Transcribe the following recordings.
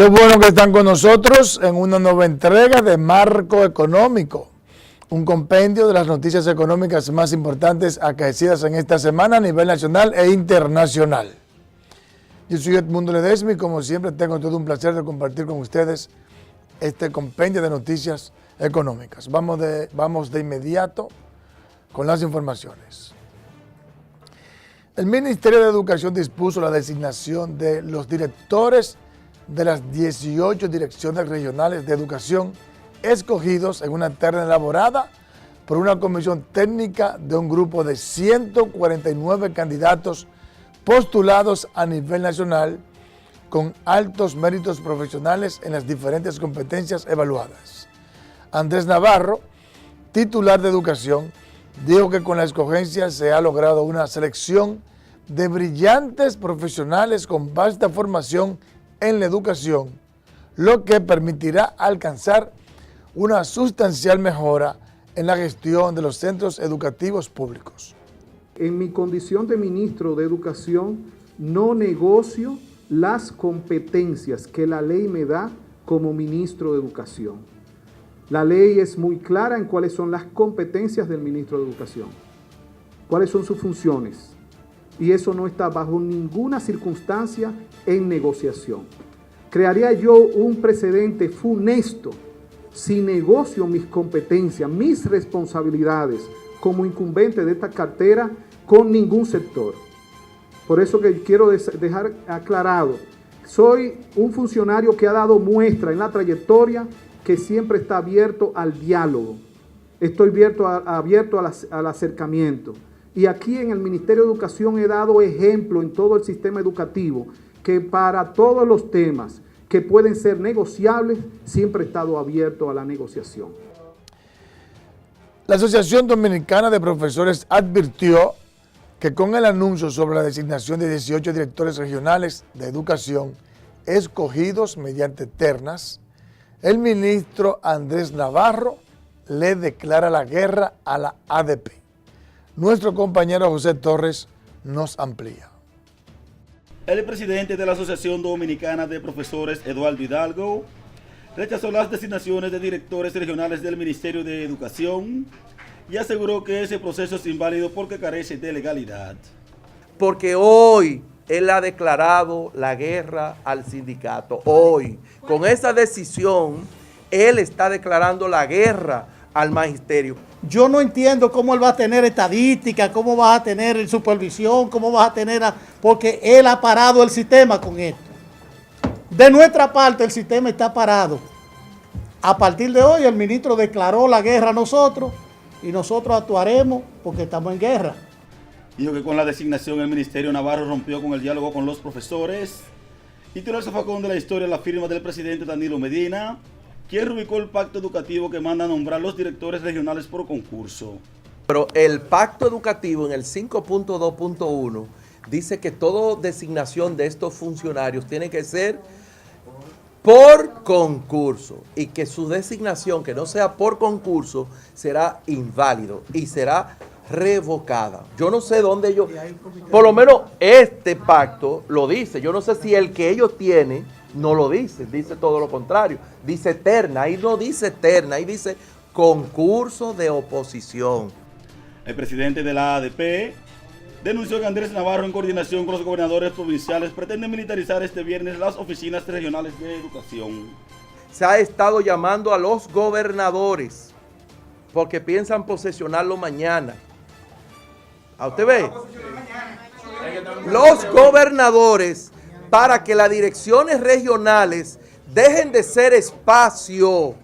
Qué bueno que están con nosotros en una nueva entrega de Marco Económico, un compendio de las noticias económicas más importantes acaecidas en esta semana a nivel nacional e internacional. Yo soy Edmundo Ledesma y como siempre tengo todo un placer de compartir con ustedes este compendio de noticias económicas. Vamos de inmediato con las informaciones. El Ministerio de Educación dispuso la designación de los directores de las 18 direcciones regionales de educación escogidos en una terna elaborada por una comisión técnica de un grupo de 149 candidatos postulados a nivel nacional con altos méritos profesionales en las diferentes competencias evaluadas. Andrés Navarro, titular de Educación, dijo que con la escogencia se ha logrado una selección de brillantes profesionales con vasta formación en la educación, lo que permitirá alcanzar una sustancial mejora en la gestión de los centros educativos públicos. En mi condición de ministro de Educación, no negocio las competencias que la ley me da como ministro de Educación. La ley es muy clara en cuáles son las competencias del ministro de Educación, cuáles son sus funciones, y eso no está bajo ninguna circunstancia en negociación. Crearía yo un precedente funesto si negocio mis competencias, mis responsabilidades como incumbente de esta cartera con ningún sector. Por eso que quiero dejar aclarado, soy un funcionario que ha dado muestra en la trayectoria que siempre está abierto al diálogo, estoy abierto al acercamiento. Y aquí en el Ministerio de Educación he dado ejemplo en todo el sistema educativo que para todos los temas que pueden ser negociables, siempre he estado abierto a la negociación. La Asociación Dominicana de Profesores advirtió que con el anuncio sobre la designación de 18 directores regionales de educación escogidos mediante ternas, el ministro Andrés Navarro le declara la guerra a la ADP. Nuestro compañero José Torres nos amplía. El presidente de la Asociación Dominicana de Profesores, Eduardo Hidalgo, rechazó las designaciones de directores regionales del Ministerio de Educación y aseguró que ese proceso es inválido porque carece de legalidad. Porque hoy él ha declarado la guerra al sindicato. Hoy, con esa decisión, él está declarando la guerra al magisterio. Yo no entiendo cómo él va a tener estadística, cómo va a tener supervisión, cómo va a tener... porque él ha parado el sistema con esto. De nuestra parte, el sistema está parado. A partir de hoy, el ministro declaró la guerra a nosotros y nosotros actuaremos porque estamos en guerra. Dijo que con la designación el Ministerio Navarro rompió con el diálogo con los profesores y tiró el zafacón de la historia la firma del presidente Danilo Medina, quien rubricó el pacto educativo que manda a nombrar los directores regionales por concurso. Pero el pacto educativo en el 5.2.1 dice que toda designación de estos funcionarios tiene que ser por concurso y que su designación, que no sea por concurso, será inválido y será revocada. Yo no sé dónde ellos, por lo menos este pacto lo dice. Yo no sé si el que ellos tienen no lo dice, dice todo lo contrario. Dice terna, ahí no dice terna, ahí dice concurso de oposición. El presidente de la ADP denunció que Andrés Navarro, en coordinación con los gobernadores provinciales, pretende militarizar este viernes las oficinas regionales de educación. Se ha estado llamando a los gobernadores porque piensan posesionarlo mañana. ¿A usted ve? Los gobernadores, para que las direcciones regionales dejen de ser espacios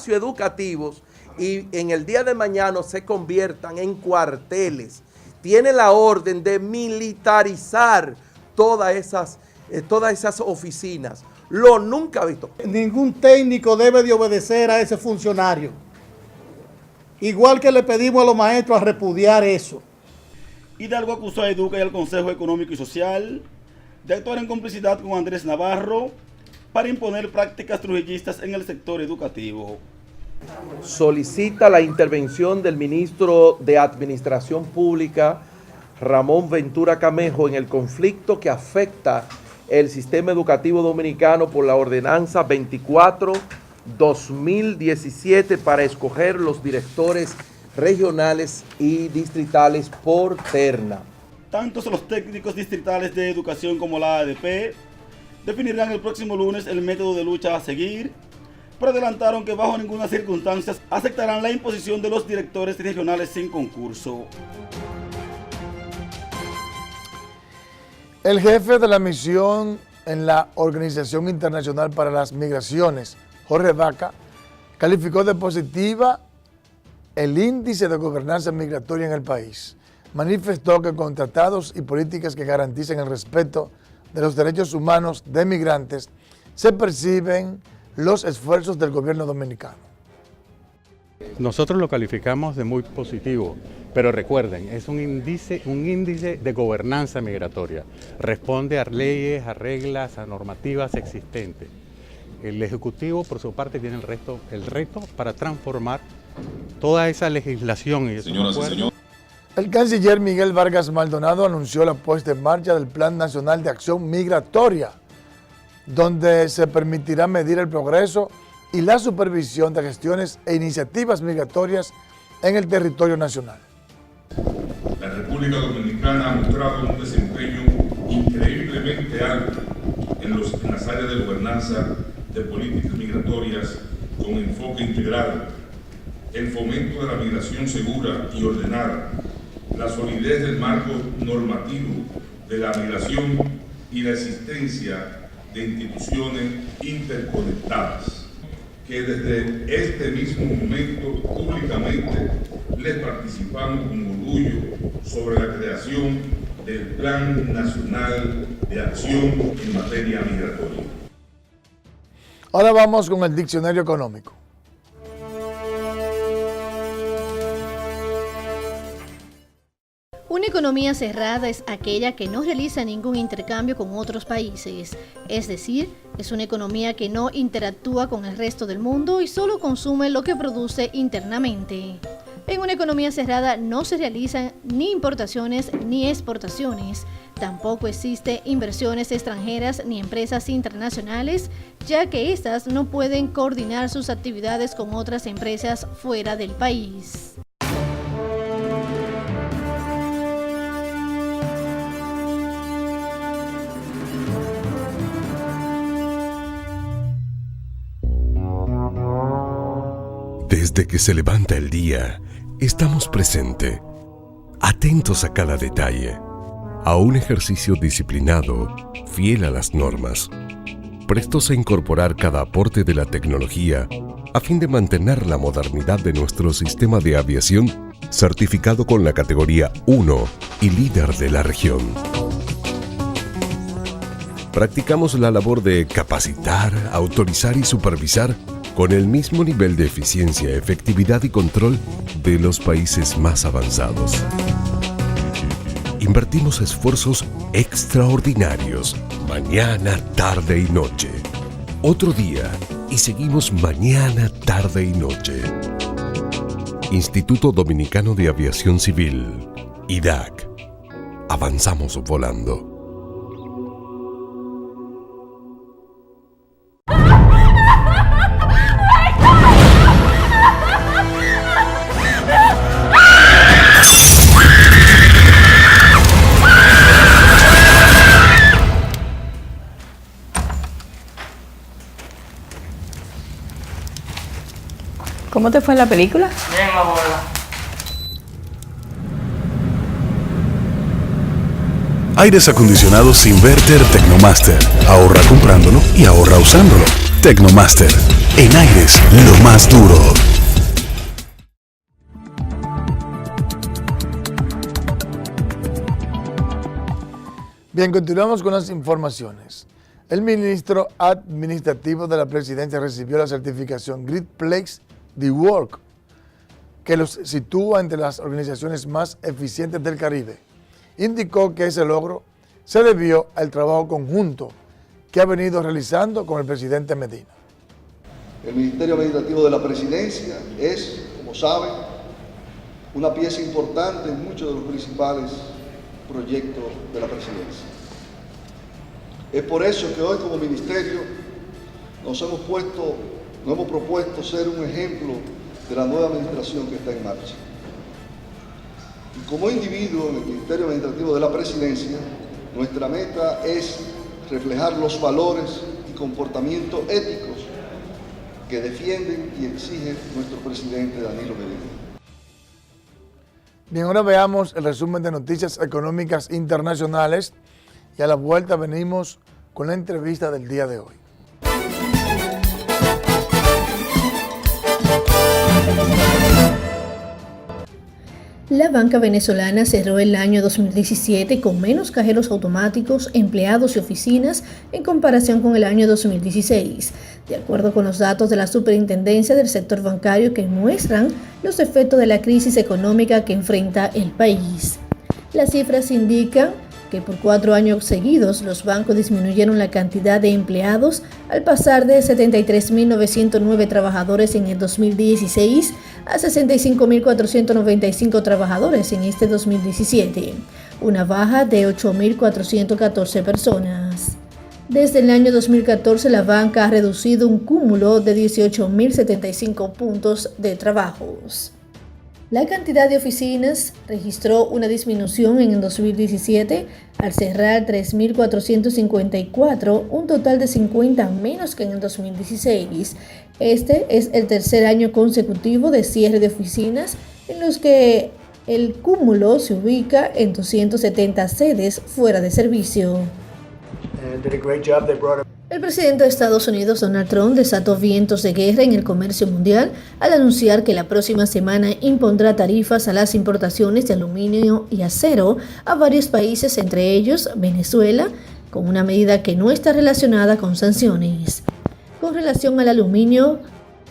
educativos y en el día de mañana se conviertan en cuarteles. Tiene la orden de militarizar todas esas oficinas. Lo nunca visto. Ningún técnico debe de obedecer a ese funcionario. Igual que le pedimos a los maestros a repudiar eso. Hidalgo acusó a Educa y al Consejo Económico y Social de actuar en complicidad con Andrés Navarro para imponer prácticas trujillistas en el sector educativo. Solicita la intervención del ministro de Administración Pública, Ramón Ventura Camejo, en el conflicto que afecta el sistema educativo dominicano por la ordenanza 24/2017 para escoger los directores regionales y distritales por terna. Tanto los técnicos distritales de educación como la ADP definirán el próximo lunes el método de lucha a seguir, pero adelantaron que bajo ninguna circunstancia aceptarán la imposición de los directores regionales sin concurso. El jefe de la misión en la Organización Internacional para las Migraciones, Jorge Vaca, calificó de positiva el índice de gobernanza migratoria en el país. Manifestó que con tratados y políticas que garanticen el respeto de los derechos humanos de migrantes, se perciben los esfuerzos del gobierno dominicano. Nosotros lo calificamos de muy positivo, pero recuerden, es un índice de gobernanza migratoria. Responde a leyes, a reglas, a normativas existentes. El Ejecutivo, por su parte, tiene el reto para transformar toda esa legislación y esos acuerdos. El canciller Miguel Vargas Maldonado anunció la puesta en marcha del Plan Nacional de Acción Migratoria, donde se permitirá medir el progreso y la supervisión de gestiones e iniciativas migratorias en el territorio nacional. La República Dominicana ha mostrado un desempeño increíblemente alto en las áreas de gobernanza de políticas migratorias con enfoque integral, el fomento de la migración segura y ordenada, la solidez del marco normativo de la migración y la existencia de instituciones interconectadas, que desde este mismo momento públicamente les participamos con orgullo sobre la creación del Plan Nacional de Acción en materia migratoria. Ahora vamos con el diccionario económico. Una economía cerrada es aquella que no realiza ningún intercambio con otros países, es decir, es una economía que no interactúa con el resto del mundo y solo consume lo que produce internamente. En una economía cerrada no se realizan ni importaciones ni exportaciones, tampoco existen inversiones extranjeras ni empresas internacionales, ya que éstas no pueden coordinar sus actividades con otras empresas fuera del país. Desde que se levanta el día, estamos presentes, atentos a cada detalle, a un ejercicio disciplinado, fiel a las normas, prestos a incorporar cada aporte de la tecnología a fin de mantener la modernidad de nuestro sistema de aviación, certificado con la categoría 1 y líder de la región. Practicamos la labor de capacitar, autorizar y supervisar con el mismo nivel de eficiencia, efectividad y control de los países más avanzados. Invertimos esfuerzos extraordinarios, mañana, tarde y noche. Otro día, y seguimos mañana, tarde y noche. Instituto Dominicano de Aviación Civil, IDAC. Avanzamos volando. ¿Cómo te fue en la película? Bien, abuela. Aires acondicionados Inverter Tecnomaster. Ahorra comprándolo y ahorra usándolo. Tecnomaster. En aires, lo más duro. Bien, continuamos con las informaciones. El ministro administrativo de la presidencia recibió la certificación Great Place to Work, que los sitúa entre las organizaciones más eficientes del Caribe. Indicó que ese logro se debió al trabajo conjunto que ha venido realizando con el presidente Medina. El Ministerio Administrativo de la Presidencia es, como saben, una pieza importante en muchos de los principales proyectos de la presidencia. Es por eso que hoy como ministerio nos hemos propuesto ser un ejemplo de la nueva administración que está en marcha. Y como individuo en el Ministerio Administrativo de la Presidencia, nuestra meta es reflejar los valores y comportamientos éticos que defienden y exigen nuestro presidente Danilo Medina. Bien, ahora veamos el resumen de noticias económicas internacionales y a la vuelta venimos con la entrevista del día de hoy. La banca venezolana cerró el año 2017 con menos cajeros automáticos, empleados y oficinas en comparación con el año 2016, de acuerdo con los datos de la Superintendencia del Sector Bancario que muestran los efectos de la crisis económica que enfrenta el país. Las cifras indican que por 4 años seguidos los bancos disminuyeron la cantidad de empleados al pasar de 73.909 trabajadores en el 2016 a 65.495 trabajadores en este 2017, una baja de 8.414 personas. Desde el año 2014 la banca ha reducido un cúmulo de 18.075 puntos de trabajos. La cantidad de oficinas registró una disminución en el 2017 al cerrar 3.454, un total de 50 menos que en el 2016. Este es el tercer año consecutivo de cierre de oficinas en los que el cúmulo se ubica en 270 sedes fuera de servicio. El presidente de Estados Unidos, Donald Trump, desató vientos de guerra en el comercio mundial al anunciar que la próxima semana impondrá tarifas a las importaciones de aluminio y acero a varios países, entre ellos Venezuela, con una medida que no está relacionada con sanciones. Con relación al aluminio,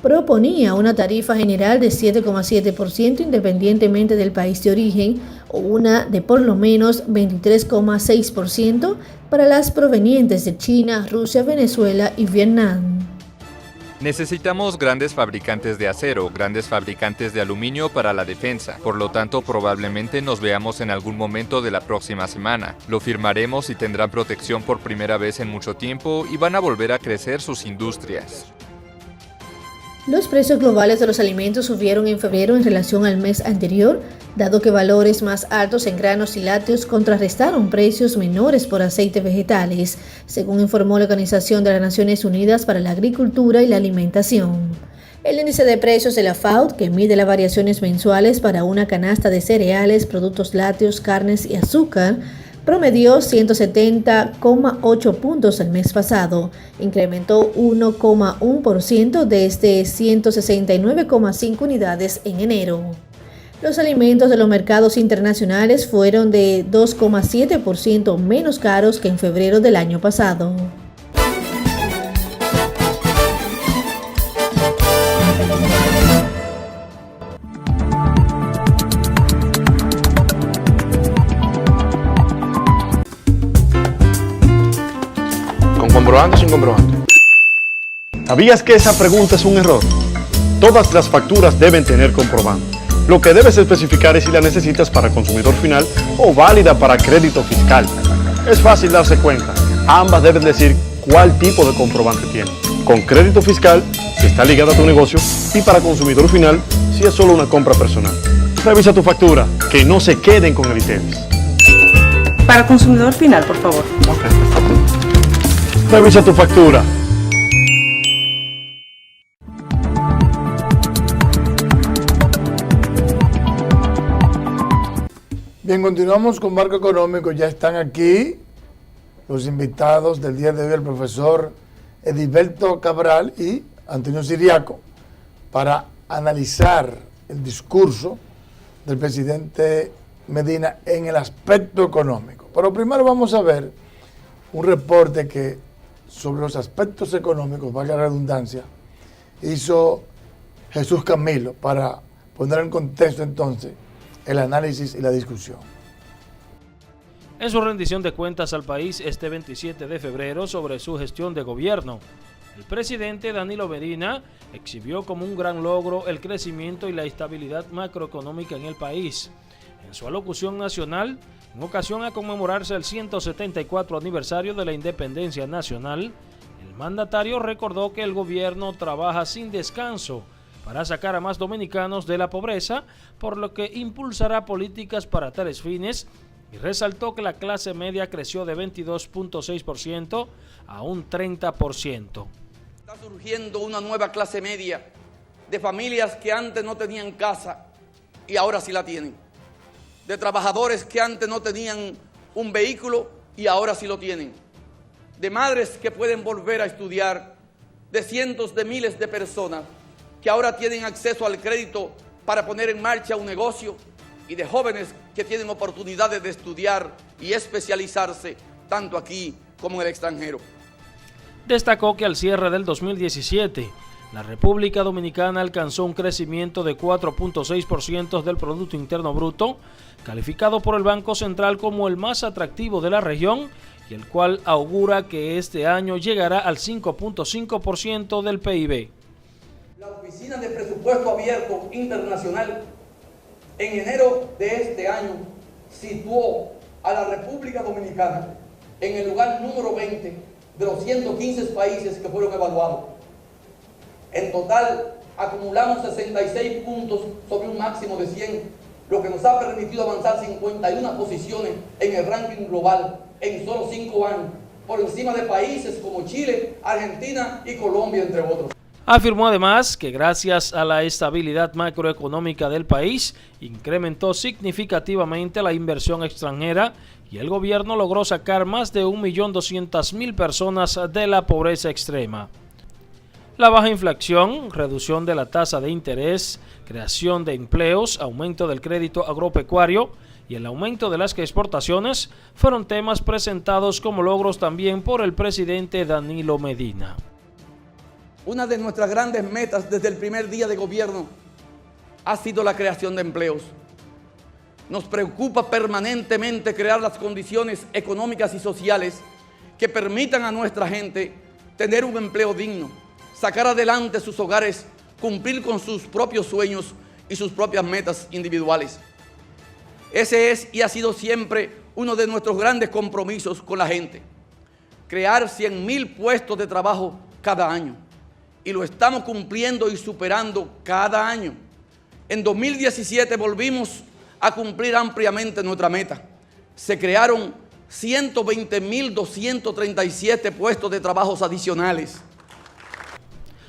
proponía una tarifa general de 7,7% independientemente del país de origen o una de por lo menos 23,6% para las provenientes de China, Rusia, Venezuela y Vietnam. Necesitamos grandes fabricantes de acero, grandes fabricantes de aluminio para la defensa. Por lo tanto, probablemente nos veamos en algún momento de la próxima semana. Lo firmaremos y tendrán protección por primera vez en mucho tiempo y van a volver a crecer sus industrias. Los precios globales de los alimentos subieron en febrero en relación al mes anterior, dado que valores más altos en granos y lácteos contrarrestaron precios menores por aceites vegetales, según informó la Organización de las Naciones Unidas para la Agricultura y la Alimentación. El índice de precios de la FAO, que mide las variaciones mensuales para una canasta de cereales, productos lácteos, carnes y azúcar, promedió 170,8 puntos el mes pasado, incrementó 1,1% desde 169,5 unidades en enero. Los alimentos de los mercados internacionales fueron de 2,7% menos caros que en febrero del año pasado. ¿Comprobante o sin comprobante? ¿Sabías que esa pregunta es un error? Todas las facturas deben tener comprobante. Lo que debes especificar es si la necesitas para consumidor final o válida para crédito fiscal. Es fácil darse cuenta. Ambas deben decir cuál tipo de comprobante tiene. Con crédito fiscal, si está ligado a tu negocio, y para consumidor final, si es solo una compra personal. Revisa tu factura, que no se queden con el ITEVIS. Para consumidor final, por favor. Revisa tu factura. Bien, continuamos con Marco Económico. Ya están aquí los invitados del día de hoy, el profesor Edilberto Cabral y Antonio Siriaco, para analizar el discurso del presidente Medina en el aspecto económico. Pero primero vamos a ver un reporte que sobre los aspectos económicos, valga la redundancia, hizo Jesús Camilo para poner en contexto entonces el análisis y la discusión. En su rendición de cuentas al país este 27 de febrero sobre su gestión de gobierno, el presidente Danilo Medina exhibió como un gran logro el crecimiento y la estabilidad macroeconómica en el país. En su alocución nacional, En ocasión a conmemorarse el 174 aniversario de la independencia nacional, el mandatario recordó que el gobierno trabaja sin descanso para sacar a más dominicanos de la pobreza, por lo que impulsará políticas para tales fines, y resaltó que la clase media creció de 22.6% a un 30%. Está surgiendo una nueva clase media de familias que antes no tenían casa y ahora sí la tienen, de trabajadores que antes no tenían un vehículo y ahora sí lo tienen, de madres que pueden volver a estudiar, de cientos de miles de personas que ahora tienen acceso al crédito para poner en marcha un negocio, y de jóvenes que tienen oportunidades de estudiar y especializarse tanto aquí como en el extranjero. Destacó que al cierre del 2017, la República Dominicana alcanzó un crecimiento de 4.6% del Producto Interno Bruto, calificado por el Banco Central como el más atractivo de la región, y el cual augura que este año llegará al 5.5% del PIB. La Oficina de Presupuesto Abierto Internacional en enero de este año situó a la República Dominicana en el lugar número 20 de los 115 países que fueron evaluados. En total acumulamos 66 puntos sobre un máximo de 100, lo que nos ha permitido avanzar 51 posiciones en el ranking global en solo 5 años, por encima de países como Chile, Argentina y Colombia, entre otros. Afirmó además que gracias a la estabilidad macroeconómica del país, incrementó significativamente la inversión extranjera y el gobierno logró sacar más de 1.200.000 personas de la pobreza extrema. La baja inflación, reducción de la tasa de interés, creación de empleos, aumento del crédito agropecuario y el aumento de las exportaciones fueron temas presentados como logros también por el presidente Danilo Medina. Una de nuestras grandes metas desde el primer día de gobierno ha sido la creación de empleos. Nos preocupa permanentemente crear las condiciones económicas y sociales que permitan a nuestra gente tener un empleo digno, sacar adelante sus hogares, cumplir con sus propios sueños y sus propias metas individuales. Ese es y ha sido siempre uno de nuestros grandes compromisos con la gente. Crear 100.000 puestos de trabajo cada año. Y lo estamos cumpliendo y superando cada año. En 2017 volvimos a cumplir ampliamente nuestra meta. Se crearon 120.237 puestos de trabajos adicionales.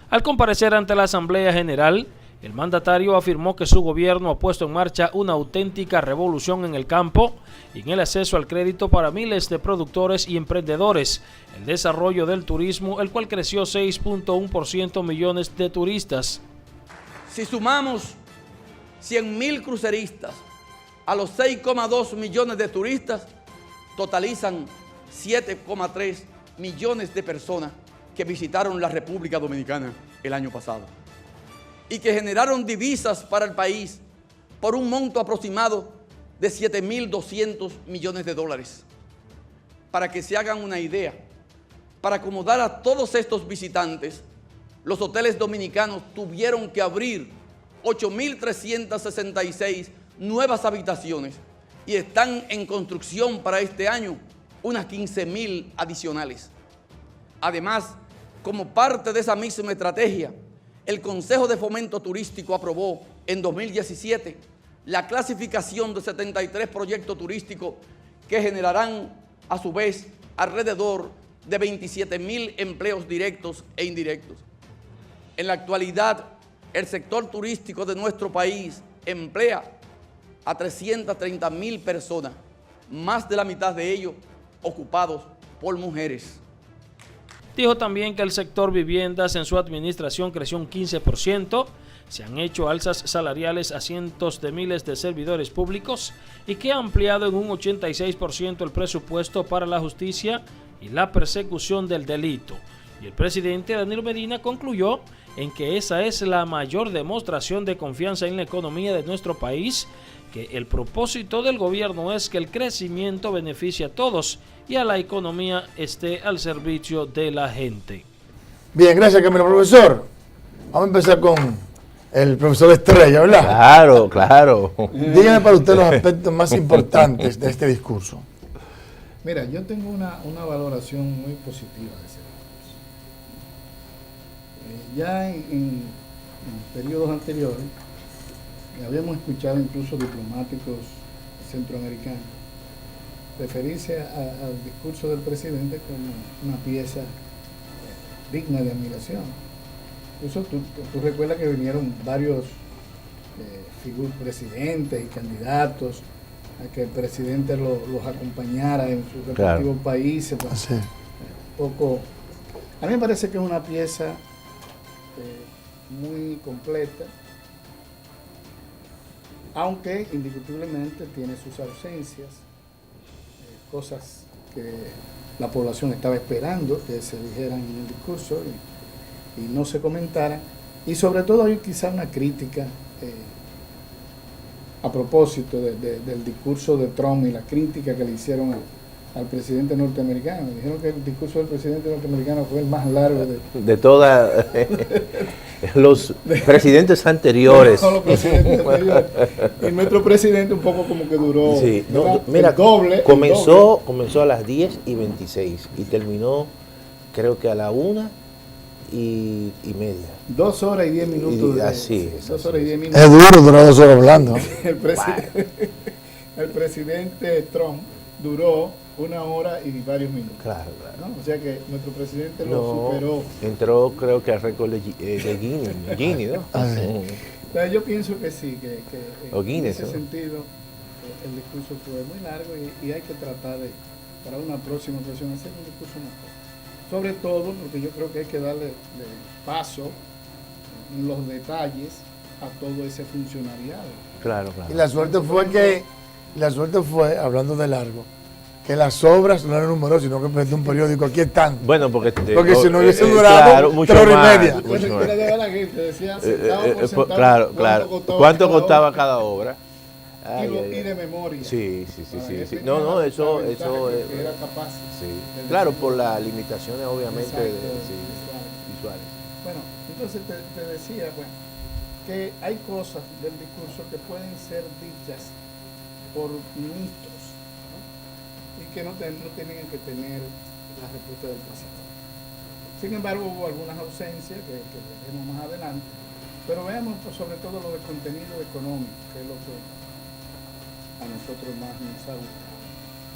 Al comparecer ante la Asamblea General, el mandatario afirmó que su gobierno ha puesto en marcha una auténtica revolución en el campo y en el acceso al crédito para miles de productores y emprendedores, el desarrollo del turismo, el cual creció 6.1% millones de turistas. Si sumamos 100.000 cruceristas a los 6,2 millones de turistas, totalizan 7,3 millones de personas que visitaron la República Dominicana el año pasado y que generaron divisas para el país por un monto aproximado de 7.200 millones de dólares. Para que se hagan una idea, para acomodar a todos estos visitantes, los hoteles dominicanos tuvieron que abrir 8.366 nuevas habitaciones y están en construcción para este año unas 15.000 adicionales. Además, como parte de esa misma estrategia, el Consejo de Fomento Turístico aprobó en 2017 la clasificación de 73 proyectos turísticos que generarán a su vez alrededor de 27.000 empleos directos e indirectos. En la actualidad, el sector turístico de nuestro país emplea a 330.000 personas, más de la mitad de ellos ocupados por mujeres. Dijo también que el sector viviendas en su administración creció un 15%, se han hecho alzas salariales a cientos de miles de servidores públicos y que ha ampliado en un 86% el presupuesto para la justicia y la persecución del delito. Y el presidente Danilo Medina concluyó en que esa es la mayor demostración de confianza en la economía de nuestro país, que el propósito del gobierno es que el crecimiento beneficie a todos y a la economía esté al servicio de la gente. Bien, gracias Camilo. Profesor, vamos a empezar con el profesor Estrella, ¿verdad? Claro, claro. Dígame para usted los aspectos más importantes de este discurso. Mira, yo tengo una valoración muy positiva de ese discurso. Ya en periodos anteriores habíamos escuchado incluso diplomáticos centroamericanos referirse al discurso del presidente como una pieza digna de admiración. Incluso tú recuerdas que vinieron varios presidentes y candidatos a que el presidente los acompañara en sus respectivos países. Poco. A mí me parece que es una pieza muy completa, aunque indiscutiblemente tiene sus ausencias, cosas que la población estaba esperando que se dijeran en el discurso y no se comentaran, y sobre todo hay quizá una crítica a propósito del discurso de Trump y la crítica que le hicieron al presidente norteamericano. Dijeron que el discurso del presidente norteamericano fue el más largo de todos los presidentes anteriores. No, los presidentes anteriores. Y nuestro presidente un poco como que duró, sí, mira, el doble. Comenzó a las 10:26 y terminó creo que a la 1:30. 2 horas y 10 minutos. Así. 2 horas y 10 minutos. Es duro durar 2 horas hablando. El presidente Trump duró 1 hora y varios minutos. Claro. ¿No? O sea que nuestro presidente lo superó. Entró creo que al récord de Guinness, ¿no? Entonces yo pienso que sí, que en ese ¿no? sentido el discurso fue muy largo y hay que tratar de, para una próxima ocasión, hacer un discurso mejor. Sobre todo porque yo creo que hay que darle paso en los detalles a todo ese funcionariado. Claro. Y la suerte fue, hablando de largo, que las obras no eran numerosas, sino que presentó un periódico, aquí están. Bueno, porque si no hubiese durado 3 horas y media. Claro. ¿Cuánto costaba cada obra? Y de memoria. Sí. No, eso es. Era capaz. Sí. Claro, por las limitaciones, obviamente, visuales. Bueno, entonces te decía, que hay cosas del discurso que pueden ser dichas por ministros, ¿no? Y que no tenían que tener la respuesta del presidente. Sin embargo, hubo algunas ausencias que veremos más adelante, pero veamos sobre todo lo del contenido económico, que es lo que a nosotros más nos ha gustado.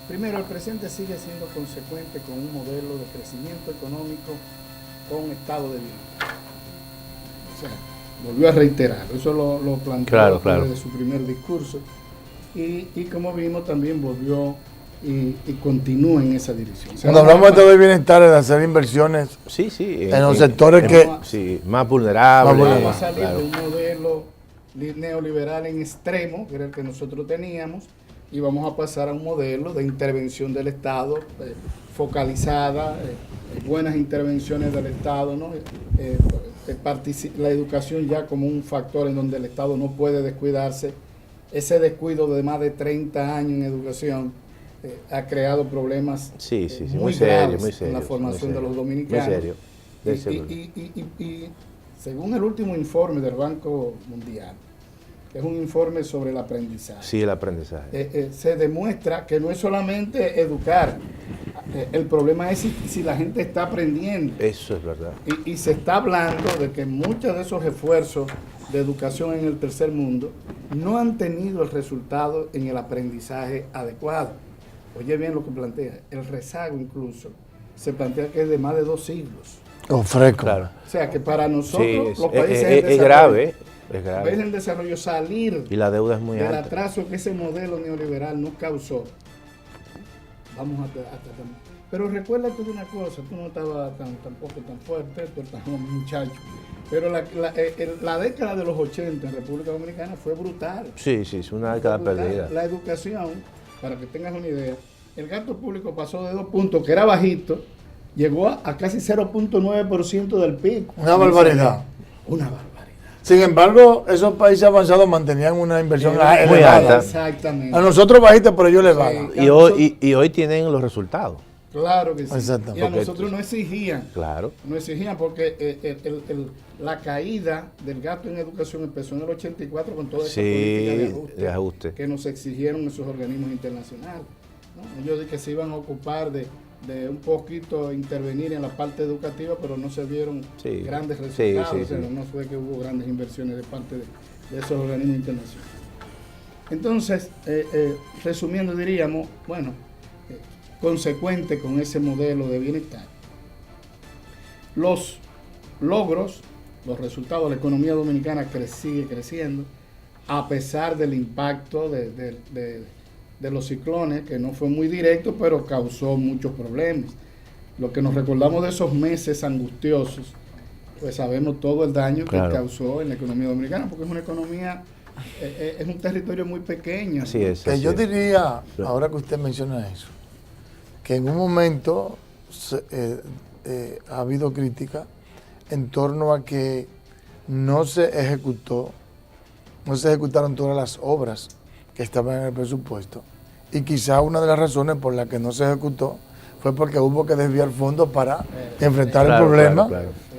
Primero, el presidente sigue siendo consecuente con un modelo de crecimiento económico con estado de bienestar. O sea, volvió a reiterar, eso lo planteó desde su primer discurso y como vimos también volvió y continúa en esa dirección. O sea, cuando hablamos de estado de bienestar es de hacer inversiones en los sectores más vulnerables. Vamos a salir de un modelo neoliberal en extremo, que era el que nosotros teníamos, y vamos a pasar a un modelo de intervención del Estado focalizada, buenas intervenciones del Estado, ¿no? La educación ya como un factor en donde el Estado no puede descuidarse. Ese descuido de más de 30 años en educación ha creado problemas muy graves en la formación de los dominicanos. Muy serio. Y según el último informe del Banco Mundial, es un informe sobre el aprendizaje. Sí, el aprendizaje. Se demuestra que no es solamente educar, el problema es si la gente está aprendiendo. Eso es verdad. Y se está hablando de que muchos de esos esfuerzos de educación en el tercer mundo no han tenido el resultado en el aprendizaje adecuado. Oye bien lo que plantea, el rezago incluso, se plantea que es de más de 2 siglos. Claro. O sea que para nosotros los países es grave. Los países en desarrollo salir y la deuda es muy del alta. atraso que ese modelo neoliberal nos causó. Vamos a tratar. Pero recuerda tú de una cosa, tú no estabas tampoco tan fuerte, tú estabas un muchacho. Pero la década de los 80 en República Dominicana fue brutal. Sí, es una década perdida. La educación, para que tengas una idea, el gasto público pasó de 2 puntos, que era bajito, llegó a casi 0.9% del PIB. Una barbaridad. Sin embargo, esos países avanzados mantenían una inversión muy alta. Exactamente. A nosotros bajita, pero yo elevada. Y hoy tienen los resultados. Claro que sí. Exactamente. Y a nosotros no exigían. Claro. No exigían porque la caída del gasto en educación empezó en el 84 con toda esa política de ajuste que nos exigieron esos organismos internacionales, ¿no? Ellos que se iban a ocupar de un poquito intervenir en la parte educativa, pero no se vieron grandes resultados. O sea, no fue que hubo grandes inversiones de parte de esos organismos internacionales. Entonces, resumiendo, diríamos, bueno, consecuente con ese modelo de bienestar, los logros, los resultados, la economía dominicana sigue creciendo, a pesar del impacto de los ciclones, que no fue muy directo, pero causó muchos problemas. Lo que nos recordamos de esos meses angustiosos, pues sabemos todo el daño que causó en la economía dominicana, porque es una economía, es un territorio muy pequeño. Así es. Que yo diría, ahora que usted menciona eso, que en un momento ha habido crítica en torno a que no se ejecutaron todas las obras que estaban en el presupuesto, y quizá una de las razones por las que no se ejecutó fue porque hubo que desviar fondos para enfrentar el problema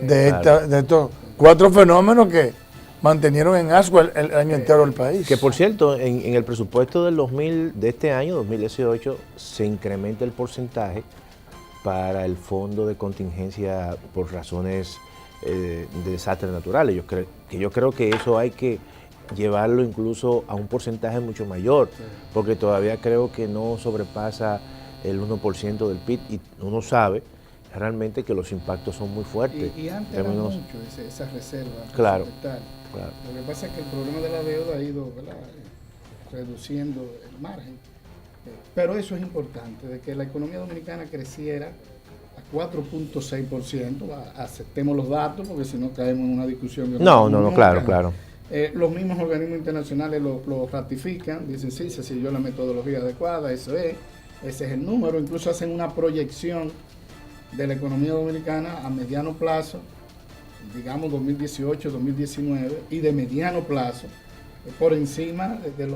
de estos 4 fenómenos que mantenieron en ascuas el año entero el país. Que por cierto, en el presupuesto de este año, 2018, se incrementa el porcentaje para el fondo de contingencia por razones de desastres naturales. Yo creo que eso hay que llevarlo incluso a un porcentaje mucho mayor, porque todavía creo que no sobrepasa el 1% del PIB, y uno sabe realmente que los impactos son muy fuertes. Y antes era mucho esa reserva. Claro. Lo que pasa es que el problema de la deuda ha ido, ¿verdad?, reduciendo el margen. Pero eso es importante, de que la economía dominicana creciera a 4.6%, aceptemos los datos, porque si no caemos en una discusión. Claro. Los mismos organismos internacionales lo ratifican, dicen sí, se siguió la metodología adecuada, ese es el número. Incluso hacen una proyección de la economía dominicana a mediano plazo, digamos 2018, 2019, y de mediano plazo, por encima de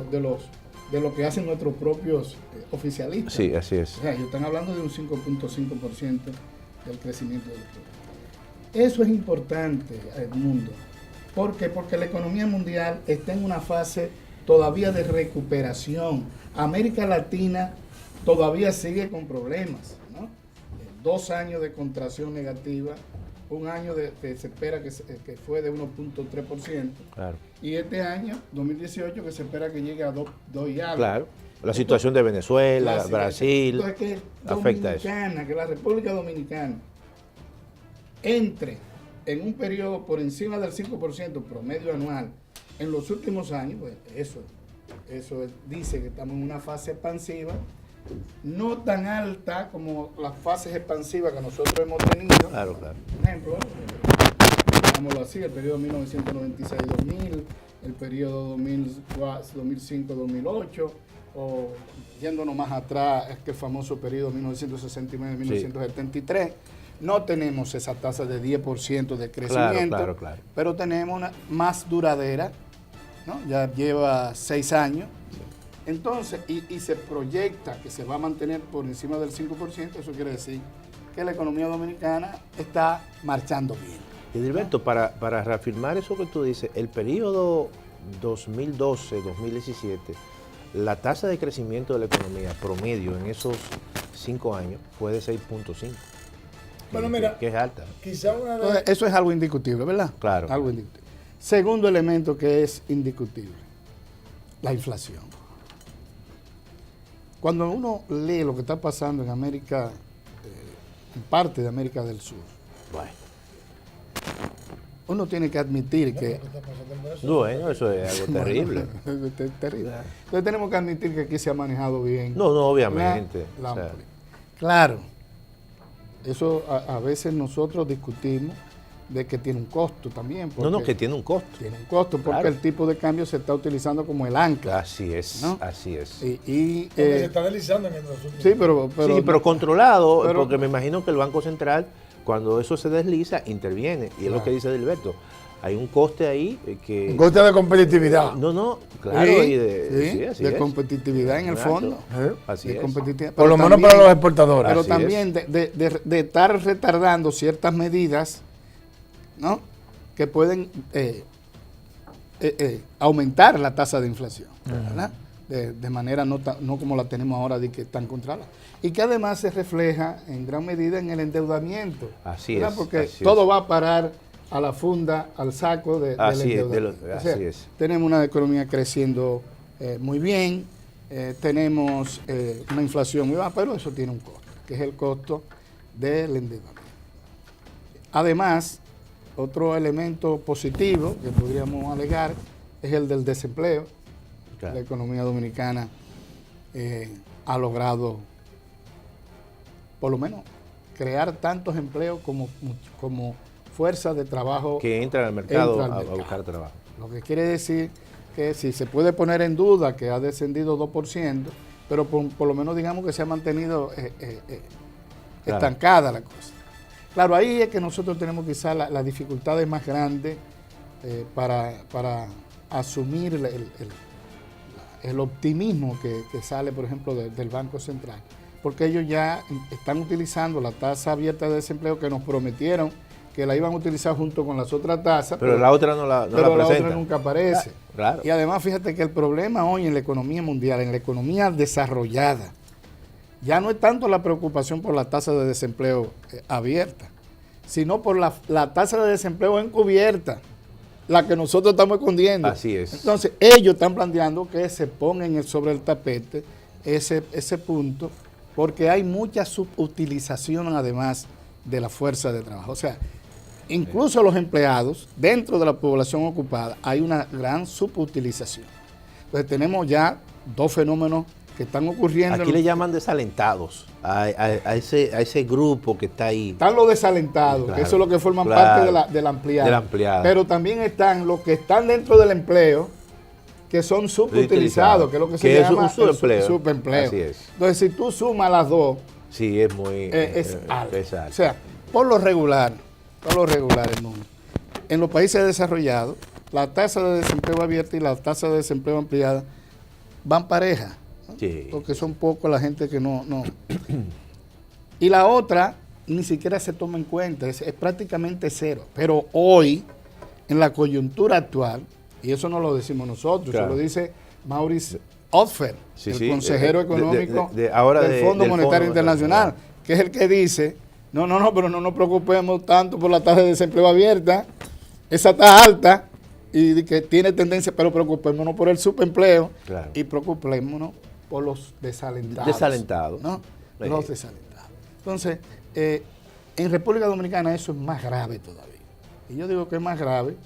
lo que hacen nuestros propios oficialistas. Sí, así es. O sea, ellos están hablando de un 5.5% del crecimiento del PIB. Eso es importante, Edmundo. ¿Por qué? Porque la economía mundial está en una fase todavía de recuperación. América Latina todavía sigue con problemas, ¿no? 2 años de contracción negativa, un año que se espera que fue de 1.3%, claro, y este año, 2018, que se espera que llegue a 2 y algo. Claro, la situación de Venezuela, Brasil, entonces, que afecta eso. Que la República Dominicana entre en un periodo por encima del 5% promedio anual en los últimos años, pues eso dice que estamos en una fase expansiva, no tan alta como las fases expansivas que nosotros hemos tenido. Claro. Por ejemplo, digámoslo así, el periodo 1996-2000, el periodo 2005-2008, o yéndonos más atrás, es que el famoso periodo 1969-1973. No tenemos esa tasa de 10% de crecimiento, claro. Pero tenemos una más duradera, ¿no? Ya lleva 6 años. Entonces, y se proyecta que se va a mantener por encima del 5%, eso quiere decir que la economía dominicana está marchando bien. Edilberto, para reafirmar eso que tú dices, el periodo 2012-2017, la tasa de crecimiento de la economía promedio en esos 5 años fue de 6.5. Bueno, mira, que es alta. Quizá Entonces, eso es algo indiscutible, ¿verdad? Claro. Algo indiscutible. Segundo elemento que es indiscutible, la inflación. Cuando uno lee lo que está pasando en América, en parte de América del Sur, uno tiene que admitir que... Bueno, eso es algo terrible. Es terrible. Entonces tenemos que admitir que aquí se ha manejado bien. No, obviamente. Claro, eso a veces nosotros discutimos de que tiene un costo también. Que tiene un costo. Tiene un costo porque el tipo de cambio se está utilizando como el ancla. Así es, ¿no? Así es. Y se está deslizando en el asunto. Sí, pero controlado, porque me imagino que el Banco Central, cuando eso se desliza, interviene. Y es lo que dice Edilberto. Hay un coste ahí que... Un coste de competitividad. No, claro. Sí, y de de competitividad en el fondo. Así de es. competitividad. Por Pero lo menos también- para los exportadores. Pero Así también de estar retardando ciertas medidas, ¿no?, que pueden aumentar la tasa de inflación, ¿verdad? De manera no como la tenemos ahora, de que tan controlada. Y que además se refleja en gran medida en el endeudamiento. Así ¿verdad? es. Porque así todo es. va a parar a la funda, al saco del Así es, endeudamiento. O así sea, es. tenemos una economía creciendo muy bien, tenemos una inflación muy baja, pero eso tiene un costo, que es el costo del endeudamiento. Además, otro elemento positivo que podríamos alegar es el del desempleo. Claro. La economía dominicana ha logrado, por lo menos, crear tantos empleos como fuerza de trabajo Que entra al mercado, entra al a mercado. buscar trabajo. Lo que quiere decir que si se puede poner en duda que ha descendido 2%, pero por lo menos digamos que se ha mantenido Claro. estancada la cosa. Claro, ahí es que nosotros tenemos quizás las dificultades más grandes para asumir el optimismo que sale, por ejemplo, del Banco Central. Porque ellos ya están utilizando la tasa abierta de desempleo que nos prometieron que la iban a utilizar junto con las otras tasas. Pero la otra no la pero la presenta. otra nunca aparece. Claro. Y además, fíjate que el problema hoy en la economía mundial, en la economía desarrollada, ya no es tanto la preocupación por la tasa de desempleo abierta, sino por la tasa de desempleo encubierta, la que nosotros estamos escondiendo. Así es. Entonces, ellos están planteando que se pongan sobre el tapete ese punto, porque hay mucha subutilización además de la fuerza de trabajo. O sea, incluso los empleados dentro de la población ocupada hay una gran subutilización. Entonces tenemos ya dos fenómenos que están ocurriendo. Aquí le llaman desalentados a ese grupo que está ahí. Están los desalentados, Claro, que eso es lo que forman claro, parte de la ampliada. de la ampliada. Pero también están los que están dentro del empleo, que son subutilizados, que es lo que se Que es llama un subempleo. el subempleo. Así es. Entonces, si tú sumas las dos, Sí, es muy... es alto. es alto. O sea, por lo regular, hermano, en los países desarrollados, la tasa de desempleo abierta y la tasa de desempleo ampliada van parejas, ¿no? Sí. Porque son pocos la gente que no. Y la otra ni siquiera se toma en cuenta, es prácticamente cero. Pero hoy, en la coyuntura actual, y eso no lo decimos nosotros, Claro. eso lo dice Maurice Otfer, Sí, el sí, consejero económico ahora del Fondo Monetario Internacional, Monetario. que es el que dice, no, pero no nos preocupemos tanto por la tasa de desempleo abierta, esa está alta y que tiene tendencia, pero preocupémonos por el subempleo Claro. y preocupémonos por los desalentados. Desalentados. ¿No? Sí. Los desalentados. Entonces, en República Dominicana eso es más grave todavía. Y yo digo que es más grave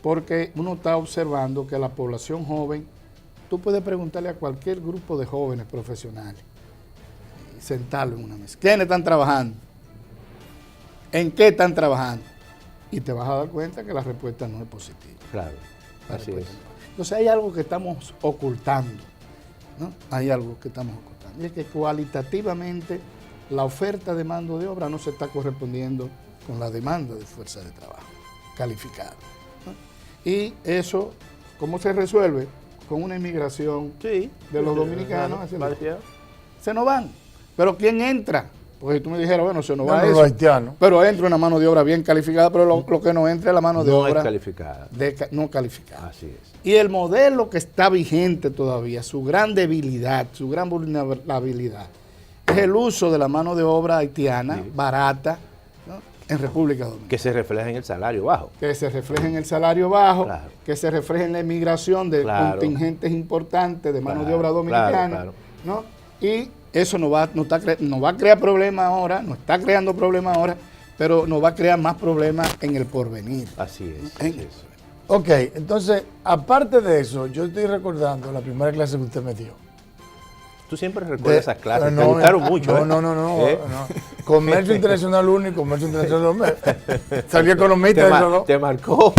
porque uno está observando que la población joven, tú puedes preguntarle a cualquier grupo de jóvenes profesionales y sentarlo en una mesa. ¿Quiénes están trabajando? ¿En qué están trabajando? Y te vas a dar cuenta que la respuesta no es positiva. Claro, así es. Entonces hay algo que estamos ocultando, ¿no? Hay algo que estamos ocultando. Y es que cualitativamente la oferta de mano de obra no se está correspondiendo con la demanda de fuerza de trabajo calificada, ¿no? Y eso, ¿cómo se resuelve? Con una inmigración de los dominicanos hacia el exterior. Se nos van. Pero ¿quién entra? Porque tú me dijeras, bueno, se nos va No, eso. los haitianos. Pero entra una mano de obra bien calificada, pero lo que no entra es la mano de No obra es calificada. no calificada. Así es. Y el modelo que está vigente todavía, su gran debilidad, su gran vulnerabilidad, es el uso de la mano de obra haitiana, barata, ¿no? En República Dominicana. Que se refleja en el salario bajo. Que se refleje en el salario bajo, Claro. que se refleje en la emigración de Claro. contingentes importantes de mano de Claro, obra dominicana, claro. ¿no? Y eso nos va a crear problemas ahora, nos está creando problemas ahora, pero nos va a crear más problemas en el porvenir. Así es. En- así es. Ok, entonces, aparte de eso, yo estoy recordando la primera clase que usted me dio. Tú siempre recuerdas esas clases. No, Te gustaron mucho. No. ¿Eh? Comercio internacional 1 y comercio internacional 2. Salí economista de esos dos. Te marcó.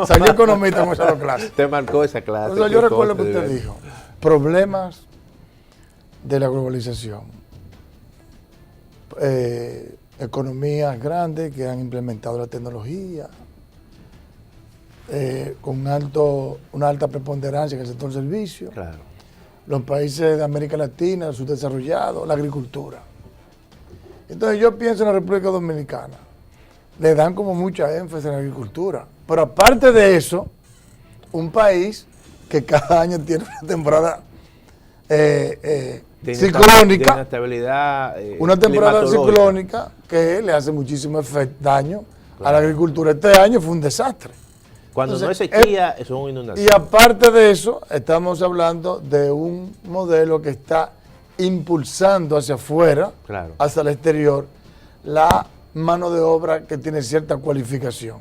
Salí economista en esas dos clases. Te marcó esa clase. O sea, yo qué recuerdo que cosa, usted de verdad. dijo, problemas de la globalización, economías grandes que han implementado la tecnología, con una alta preponderancia en el sector servicio. Claro. Los países de América Latina, subdesarrollados, la agricultura. Entonces yo pienso en la República Dominicana, le dan como mucha énfasis en la agricultura. Pero aparte de eso, un país que cada año tiene una temporada ciclónica, una temporada ciclónica que le hace muchísimo daño a la agricultura. Este año fue un desastre. Cuando entonces, no es sequía, son inundaciones. Y aparte de eso, estamos hablando de un modelo que está impulsando hacia afuera, hacia el exterior, la mano de obra que tiene cierta cualificación.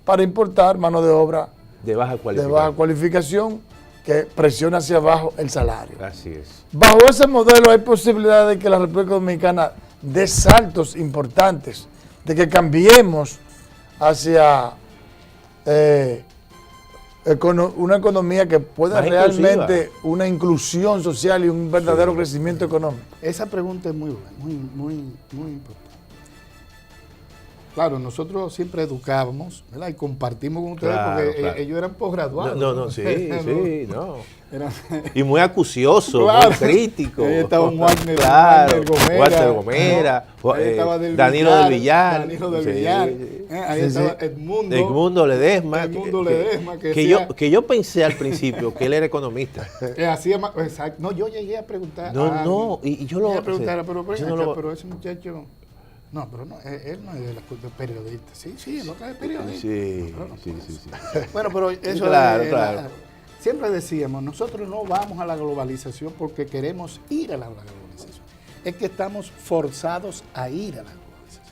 Para importar mano de obra de baja cualificación que presiona hacia abajo el salario. Así es. Bajo ese modelo hay posibilidad de que la República Dominicana dé saltos importantes, de que cambiemos hacia una economía que pueda realmente una inclusión social y un verdadero crecimiento económico. Esa pregunta es muy buena, muy importante. Claro, nosotros siempre educábamos, ¿verdad? Y compartimos con ustedes porque ellos eran posgraduados. Y muy acucioso, muy crítico. Ahí estaba Walter Gomera, Danilo del Villar. Ahí estaba Edmundo Ledesma. Que yo pensé al principio que él era economista. Exacto. No, yo llegué a preguntar. Y yo lo pero ese muchacho. No, pero no, él no es de la periodista. Sí, él es periodista. Sí. Bueno, pero eso claro. Siempre decíamos, nosotros no vamos a la globalización porque queremos ir a la globalización. Es que estamos forzados a ir a la globalización.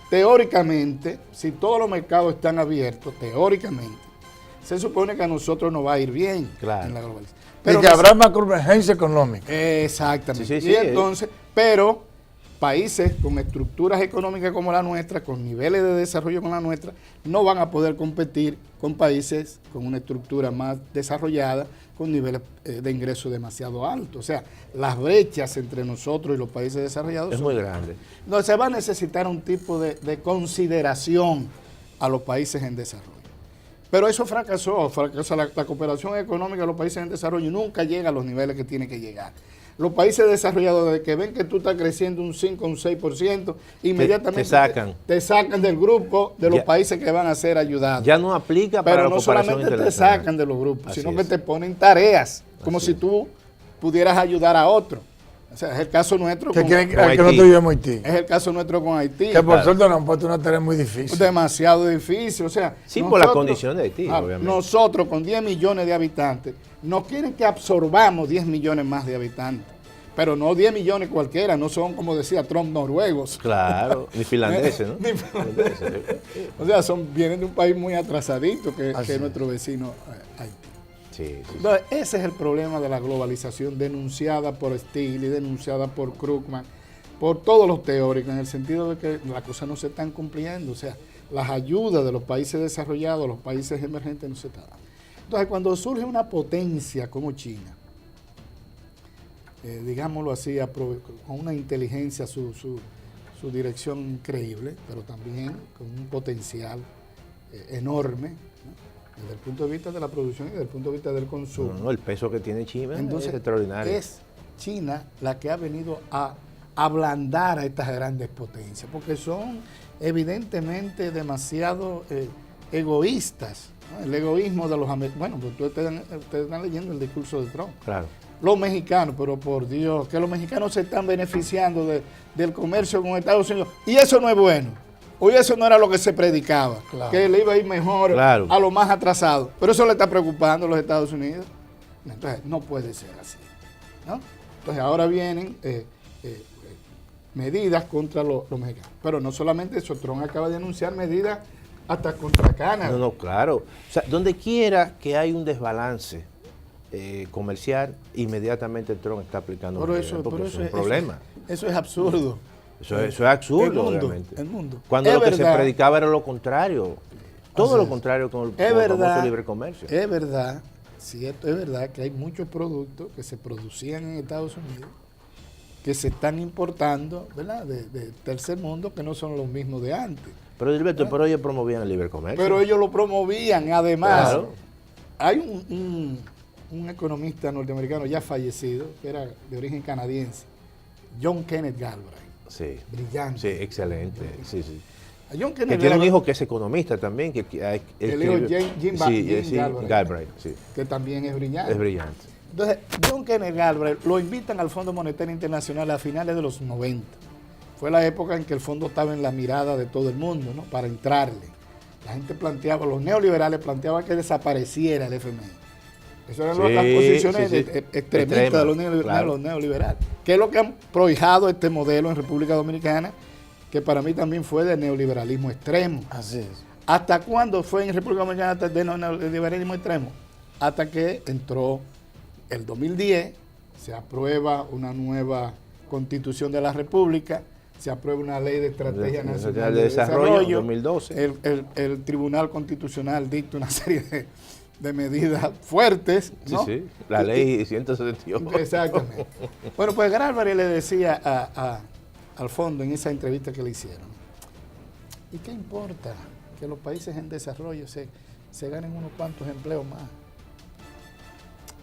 Teóricamente, si todos los mercados están abiertos, teóricamente, se supone que a nosotros nos va a ir bien en la globalización. Pero que habrá más convergencia económica. Exactamente. Y entonces, pero países con estructuras económicas como la nuestra, con niveles de desarrollo como la nuestra, no van a poder competir con países con una estructura más desarrollada, con niveles de ingresos demasiado altos. O sea, las brechas entre nosotros y los países desarrollados es muy grande. No, se va a necesitar un tipo de consideración a los países en desarrollo. Pero eso fracasó la cooperación económica de los países en desarrollo nunca llega a los niveles que tiene que llegar. Los países desarrollados, desde que ven que tú estás creciendo un 5 o un 6%, inmediatamente te sacan del grupo de los países que van a ser ayudados. Ya no aplica para la cooperación internacional. Pero no solamente te sacan de los grupos, sino que te ponen tareas, como si tú pudieras ayudar a otro. O sea, es el caso nuestro con Haití. Es el caso nuestro con Haití. Que por suerte nos han puesto una tarea muy difícil. Demasiado difícil. O sea, por la condición de Haití, obviamente. Nosotros con 10 millones de habitantes, nos quieren que absorbamos 10 millones más de habitantes. Pero no 10 millones cualquiera, no son, como decía Trump, noruegos. Claro, ni finlandeses, ¿no? Ni finlandeses. O sea, vienen de un país muy atrasadito que es nuestro vecino Haití. Entonces, ese es el problema de la globalización denunciada por Steele y denunciada por Krugman, por todos los teóricos, en el sentido de que las cosas no se están cumpliendo. O sea, las ayudas de los países desarrollados, los países emergentes no se están dando. Entonces, cuando surge una potencia como China, digámoslo así, con una inteligencia, su dirección increíble, pero también con un potencial enorme, ¿no? Desde el punto de vista de la producción y desde el punto de vista del consumo. El peso que tiene China entonces, es extraordinario. Es China la que ha venido a ablandar a estas grandes potencias, porque son evidentemente demasiado egoístas, ¿no? El egoísmo de los americanos. Bueno, pues ustedes están leyendo el discurso de Trump. Claro. Los mexicanos, pero por Dios, que los mexicanos se están beneficiando del comercio con Estados Unidos. Y eso no es bueno. Hoy eso no era lo que se predicaba, que le iba a ir mejor a los más atrasados. Pero eso le está preocupando a los Estados Unidos. Entonces, no puede ser así, ¿no? Entonces, ahora vienen medidas contra los mexicanos. Pero no solamente eso, Trump acaba de anunciar medidas hasta contra Canadá. No, claro. O sea, donde quiera que hay un desbalance comercial, inmediatamente Trump está aplicando porque eso es un problema. Eso es absurdo. Eso es absurdo, obviamente. El mundo. Cuando lo que se predicaba era lo contrario. Todo lo contrario con el famoso libre comercio. Es verdad, cierto, es verdad que hay muchos productos que se producían en Estados Unidos que se están importando, ¿verdad? De tercer mundo, que no son los mismos de antes. Pero Gilberto, pero ellos promovían el libre comercio. Pero ellos lo promovían, además. Claro. Hay un economista norteamericano ya fallecido, que era de origen canadiense, John Kenneth Galbraith. Sí. Brillante. Sí, excelente. Sí, sí. A John Que Kenneth tiene un Galbraith, hijo que es economista también. el hijo Jim Galbraith, sí. que también es brillante. Es brillante. Entonces, John Kenneth Galbraith lo invitan al Fondo Monetario Internacional a finales de los 90. Fue la época en que el fondo estaba en la mirada de todo el mundo, ¿no? Para entrarle. La gente planteaba, los neoliberales planteaban que desapareciera el FMI. Eso eran las posiciones extremistas de los neoliberales. ¿Qué es lo que han prohijado este modelo en República Dominicana? Que para mí también fue de neoliberalismo extremo. Así es. ¿Hasta cuándo fue en República Dominicana de neoliberalismo extremo? Hasta que entró el 2010, se aprueba una nueva constitución de la República, se aprueba una ley de estrategia nacional de desarrollo 2012. El Tribunal Constitucional dicta una serie de medidas fuertes, ¿no? Sí, sí, la ley 178. Exactamente. Bueno, pues Galbraith le decía al fondo en esa entrevista que le hicieron, ¿y qué importa que los países en desarrollo se ganen unos cuantos empleos más?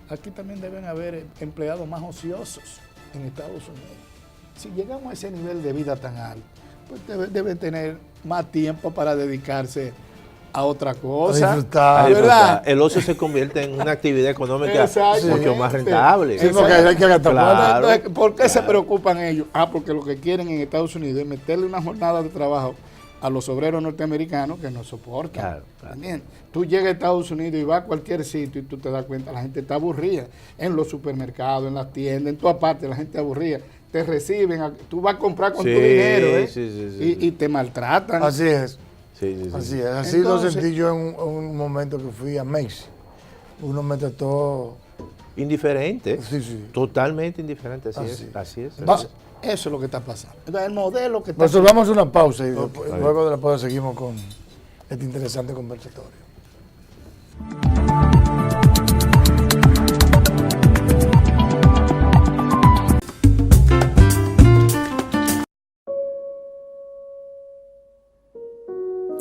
Aquí también deben haber empleados más ociosos en Estados Unidos. Si llegamos a ese nivel de vida tan alto, pues deben tener más tiempo para dedicarse a otra cosa. ¿Verdad? El ocio se convierte en una actividad económica mucho más rentable. Sí, porque hay que gastar plata. Entonces, ¿por qué se preocupan ellos? Porque lo que quieren en Estados Unidos es meterle una jornada de trabajo a los obreros norteamericanos que no soportan. Claro. Tú llegas a Estados Unidos y vas a cualquier sitio y tú te das cuenta, la gente está aburrida. En los supermercados, en las tiendas, en todas partes, la gente aburrida. Te reciben, tú vas a comprar con tu dinero, y te maltratan. Así es. Sí. Así es. Así entonces, lo sentí yo en un momento que fui a Macy. Uno me trató indiferente. Sí. Totalmente indiferente. Así es. Eso es lo que está pasando. Entonces, el modelo que está... Nosotros vamos a una pausa y luego de la pausa seguimos con este interesante conversatorio.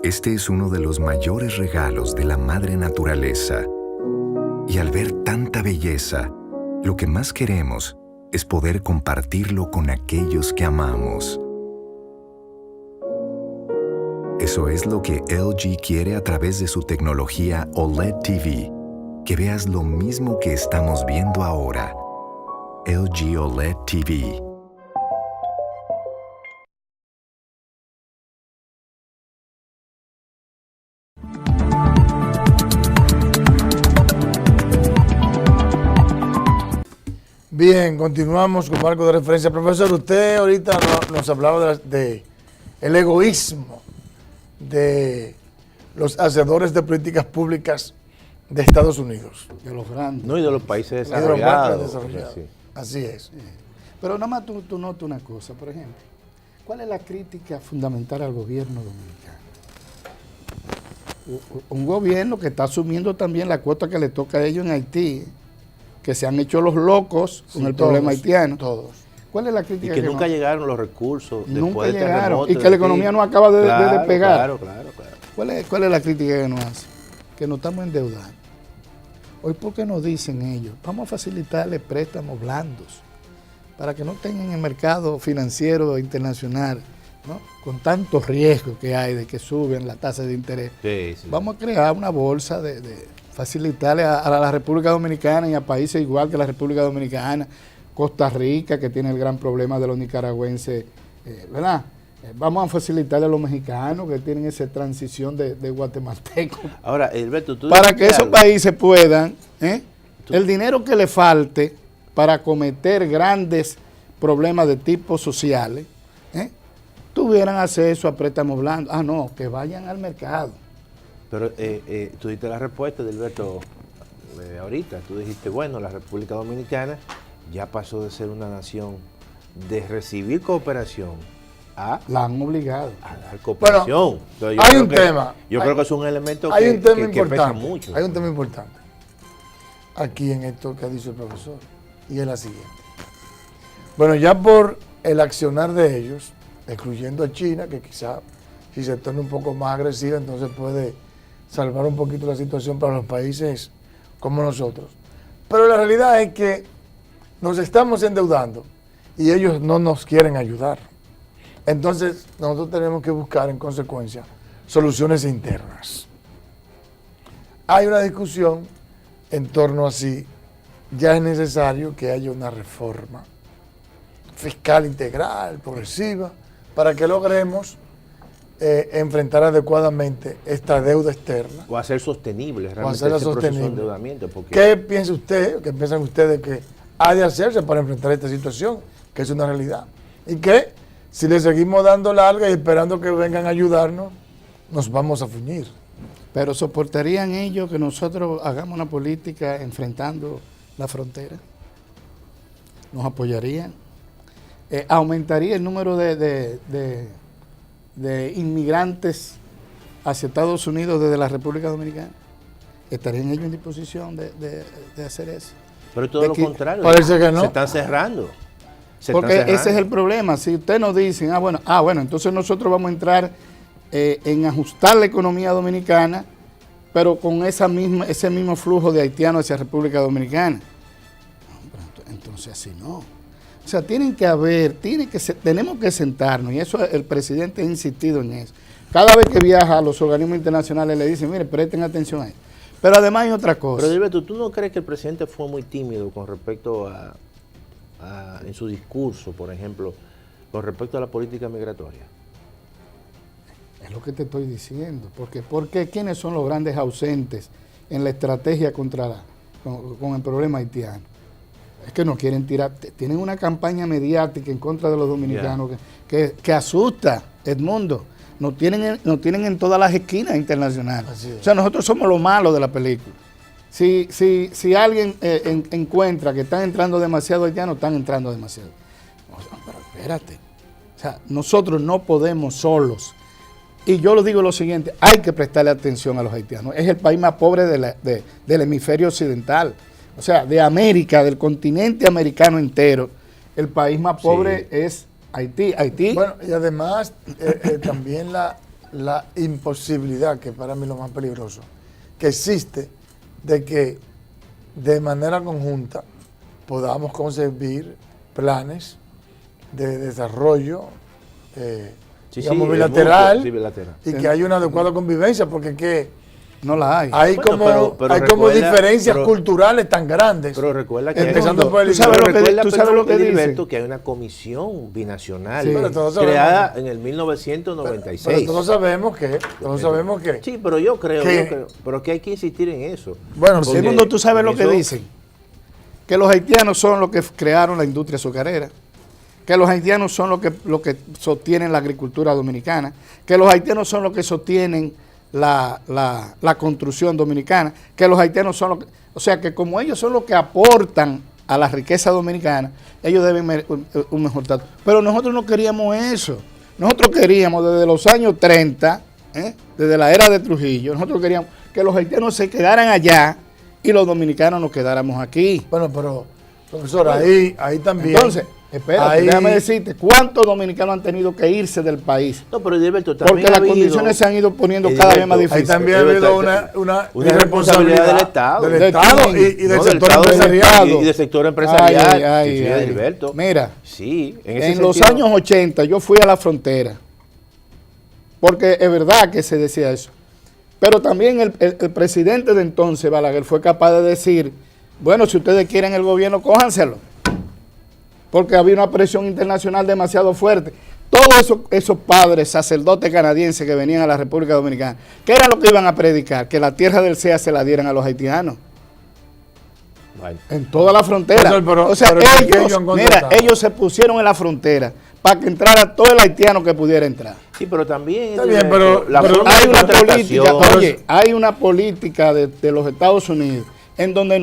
Este es uno de los mayores regalos de la madre naturaleza. Y al ver tanta belleza, lo que más queremos es poder compartirlo con aquellos que amamos. Eso es lo que LG quiere a través de su tecnología OLED TV. Que veas lo mismo que estamos viendo ahora. LG OLED TV. Bien, continuamos con marco de referencia. Profesor, usted ahorita nos hablaba de el egoísmo de los hacedores de políticas públicas de Estados Unidos. De los grandes. No, y de los países desarrollados. Sí. Así es. Pero nada más tú notas una cosa, por ejemplo. ¿Cuál es la crítica fundamental al gobierno dominicano? Un gobierno que está asumiendo también la cuota que le toca a ellos en Haití, que se han hecho los locos con el problema haitiano. Todos. ¿Cuál es la crítica? Y que nunca llegaron los recursos. Nunca llegaron. Y que la economía no acaba de despegar. Claro. ¿Cuál es la crítica que nos hace? Que nos estamos endeudando. Hoy, ¿por qué nos dicen ellos? Vamos a facilitarles préstamos blandos para que no tengan en el mercado financiero internacional, ¿no? Con tantos riesgos que hay de que suben las tasas de interés. Vamos a crear una bolsa de facilitarle a la República Dominicana y a países igual que la República Dominicana, Costa Rica, que tiene el gran problema de los nicaragüenses, ¿verdad? Vamos a facilitarle a los mexicanos que tienen esa transición de guatemaltecos. Ahora, Alberto, para que esos países puedan, el dinero que le falte para cometer grandes problemas de tipo sociales, tuvieran acceso a préstamos blandos. No, que vayan al mercado. Pero tú diste la respuesta de Alberto ahorita. Tú dijiste, bueno, la República Dominicana ya pasó de ser una nación de recibir cooperación a... La han obligado. A dar cooperación. Bueno, hay un tema. Yo creo que es un elemento que pesa mucho. Hay un tema importante aquí en esto que ha dicho el profesor. Y es la siguiente. Bueno, ya por el accionar de ellos, excluyendo a China, que quizá si se torna un poco más agresiva, entonces puede salvar un poquito la situación para los países como nosotros. Pero la realidad es que nos estamos endeudando y ellos no nos quieren ayudar. Entonces nosotros tenemos que buscar en consecuencia soluciones internas. Hay una discusión en torno a si ya es necesario que haya una reforma fiscal integral, progresiva, para que logremos enfrentar adecuadamente esta deuda externa. O hacer sostenible realmente hacerla ese proceso de sostenible. endeudamiento. Porque ¿Qué piensa usted, qué piensan ustedes que ha de hacerse para enfrentar esta situación, que es una realidad? Y que si le seguimos dando larga y esperando que vengan a ayudarnos, nos vamos a fuñir. Pero ¿soportarían ellos que nosotros hagamos una política enfrentando la frontera? ¿Nos apoyarían? ¿Aumentaría el número de inmigrantes hacia Estados Unidos desde la República Dominicana? ¿Estarían ellos en disposición de hacer eso? Pero todo lo contrario. Parece que no. Se están cerrando. Porque ese es el problema. Si ustedes nos dicen, bueno, entonces nosotros vamos a entrar en ajustar la economía dominicana, pero con ese mismo flujo de haitianos hacia República Dominicana. Entonces así no. O sea, tenemos que sentarnos, y eso el presidente ha insistido en eso. Cada vez que viaja a los organismos internacionales le dicen, mire, presten atención a eso. Pero además hay otra cosa. Pero Gilberto, ¿tú no crees que el presidente fue muy tímido con respecto en su discurso, por ejemplo, con respecto a la política migratoria? Es lo que te estoy diciendo. Porque ¿quiénes son los grandes ausentes en la estrategia con el problema haitiano? Es que no quieren tirar, tienen una campaña mediática en contra de los dominicanos que asusta, Edmundo. Nos tienen en todas las esquinas internacionales. O sea, nosotros somos lo malo de la película. Si alguien encuentra que están entrando demasiado haitianos, están entrando demasiado. Pero espérate. O sea, nosotros no podemos solos. Y yo lo digo lo siguiente, hay que prestarle atención a los haitianos. Es el país más pobre del hemisferio occidental. O sea, de América, del continente americano entero, el país más pobre es Haití. Bueno, y además también la imposibilidad, que para mí es lo más peligroso, que existe de que de manera conjunta podamos concebir planes de desarrollo digamos bilateral, y que haya una adecuada convivencia, porque que no la hay. Hay como diferencias culturales tan grandes. Pero recuerda que empezando por el tú sabes lo que dice, que hay una comisión binacional creada en el 1996. Pero todos sabemos que. Sí, pero yo creo pero que hay que insistir en eso. Bueno, segundo, tú sabes lo que dicen, que los haitianos son los que crearon la industria azucarera, que los haitianos son los que sostienen la agricultura dominicana, que los haitianos son los que sostienen la construcción dominicana, que los haitianos son los que, o sea que como ellos son los que aportan a la riqueza dominicana, ellos deben un mejor trato. Pero nosotros no queríamos eso. Nosotros queríamos desde los años 30, desde la era de Trujillo, nosotros queríamos que los haitianos se quedaran allá y los dominicanos nos quedáramos aquí. Bueno, pero profesor, ahí también. Entonces, espérate, déjame decirte, ¿cuántos dominicanos han tenido que irse del país? No, pero Gilberto, también porque las condiciones se han ido poniendo cada vez más difíciles. Ahí también ha habido una responsabilidad del Estado. Del Estado y del sector empresarial. Y del sector empresarial. Gilberto. Mira, en los años 80 yo fui a la frontera, porque es verdad que se decía eso. Pero también el presidente de entonces, Balaguer, fue capaz de decir, bueno, si ustedes quieren el gobierno, cójanselo. Porque había una presión internacional demasiado fuerte. Todos esos padres, sacerdotes canadienses que venían a la República Dominicana, ¿qué era lo que iban a predicar? Que la tierra del CEA se la dieran a los haitianos. Bueno. En toda la frontera. O sea, ellos se pusieron en la frontera para que entrara todo el haitiano que pudiera entrar. Sí, pero también pero hay una política de los Estados Unidos en donde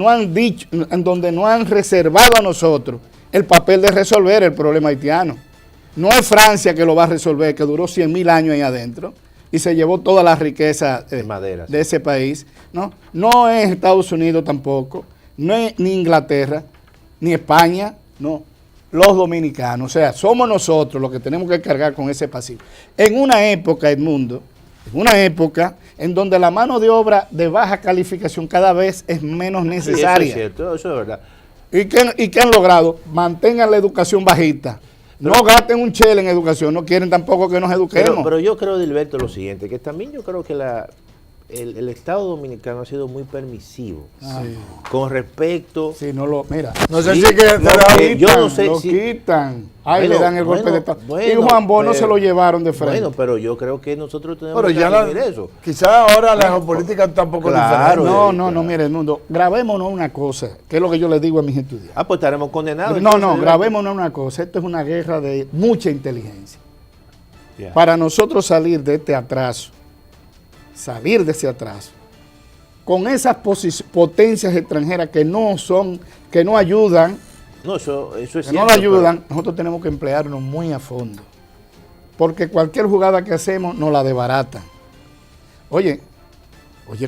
no han reservado a nosotros el papel de resolver el problema haitiano. No es Francia que lo va a resolver, que duró 100.000 años ahí adentro y se llevó toda la riqueza de ese país. No es Estados Unidos tampoco, no es ni Inglaterra, ni España, no. los dominicanos. O sea, somos nosotros los que tenemos que cargar con ese pasivo. En una época, Edmundo, en una época en donde la mano de obra de baja calificación cada vez es menos necesaria. Sí, eso es cierto, eso es verdad. ¿Y qué han logrado? Mantengan la educación bajita. No gasten un chel en educación, no quieren tampoco que nos eduquemos. Pero yo creo, Dilberto, lo siguiente, que también yo creo que el Estado Dominicano ha sido muy permisivo con respecto. Si no lo, mira, no sé si que yo no sé lo si quitan. Ahí le dan el golpe de Estado. Bueno, y Juan Bono se lo llevaron de frente. Bueno, pero yo creo que nosotros tenemos pero que ya asumir eso. Quizás ahora la geopolítica tampoco claro, diferente. No, mire, Edmundo, grabémonos una cosa, que es lo que yo le digo a mis estudiantes. Pues estaremos condenados. No, grabémonos una cosa. Esto es una guerra de mucha inteligencia. Para nosotros salir de este atraso, con esas potencias extranjeras que no ayudan, eso es que cierto, no lo ayudan, nosotros tenemos que emplearnos muy a fondo. Porque cualquier jugada que hacemos nos la desbaratan. Oye,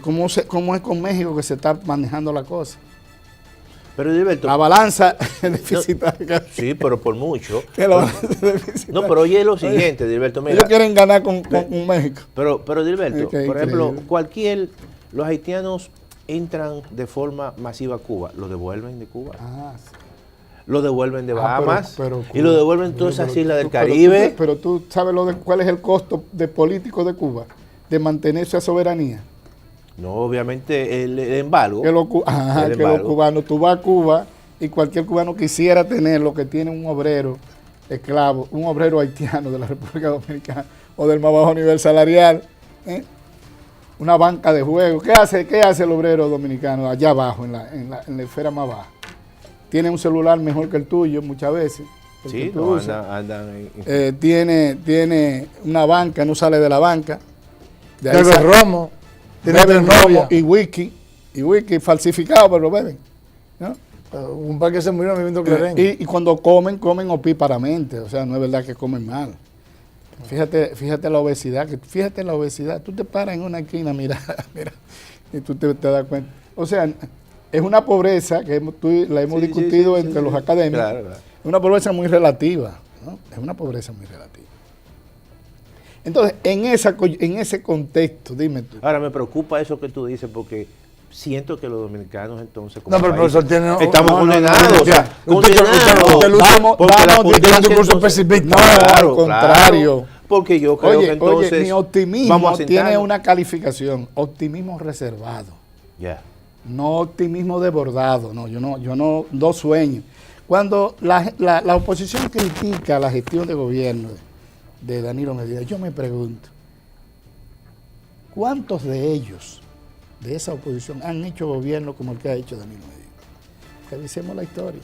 ¿cómo es con México que se está manejando la cosa? Pero Dilberto, la balanza deficitaria. Sí, pero por mucho. No, pero oye lo siguiente, Dilberto. Mira, ellos quieren ganar con México. Pero Dilberto, por ejemplo, los haitianos entran de forma masiva a Cuba, lo devuelven de Cuba. Sí. Lo devuelven de Bahamas y lo devuelven todas esas islas del Caribe. Pero tú sabes cuál es el costo político de Cuba, de mantener esa soberanía. No, obviamente el embargo. Que los cubanos, tú vas a Cuba y cualquier cubano quisiera tener lo que tiene un obrero esclavo, un obrero haitiano de la República Dominicana o del más bajo nivel salarial, una banca de juego. ¿Qué hace el obrero dominicano allá abajo, en la esfera más baja? Tiene un celular mejor que el tuyo muchas veces. Sí, andan tiene una banca, no sale de la banca. Bebe romo. Beben romo y whisky falsificado, pero lo beben, ¿no? Un par que se murió bebiendo Clarín. Y cuando comen opíparamente, o sea, no es verdad que comen mal. Fíjate la obesidad, tú te paras en una esquina, mira, y tú te das cuenta. O sea, es una pobreza que la hemos discutido entre los académicos, claro. Es una pobreza muy relativa, ¿no? Es una pobreza muy relativa. Entonces, en ese contexto, dime tú. Ahora, me preocupa eso que tú dices porque siento que los dominicanos entonces como pero país, profesor, estamos condenados. Usted un discurso pesimista. Al contrario. Porque yo creo que entonces mi optimismo tiene una calificación, optimismo reservado. No optimismo desbordado, yo no sueño. Cuando la oposición critica la gestión de gobierno de Danilo Medina, yo me pregunto, ¿cuántos de ellos, de esa oposición, han hecho gobierno como el que ha hecho Danilo Medina? Revisemos la historia.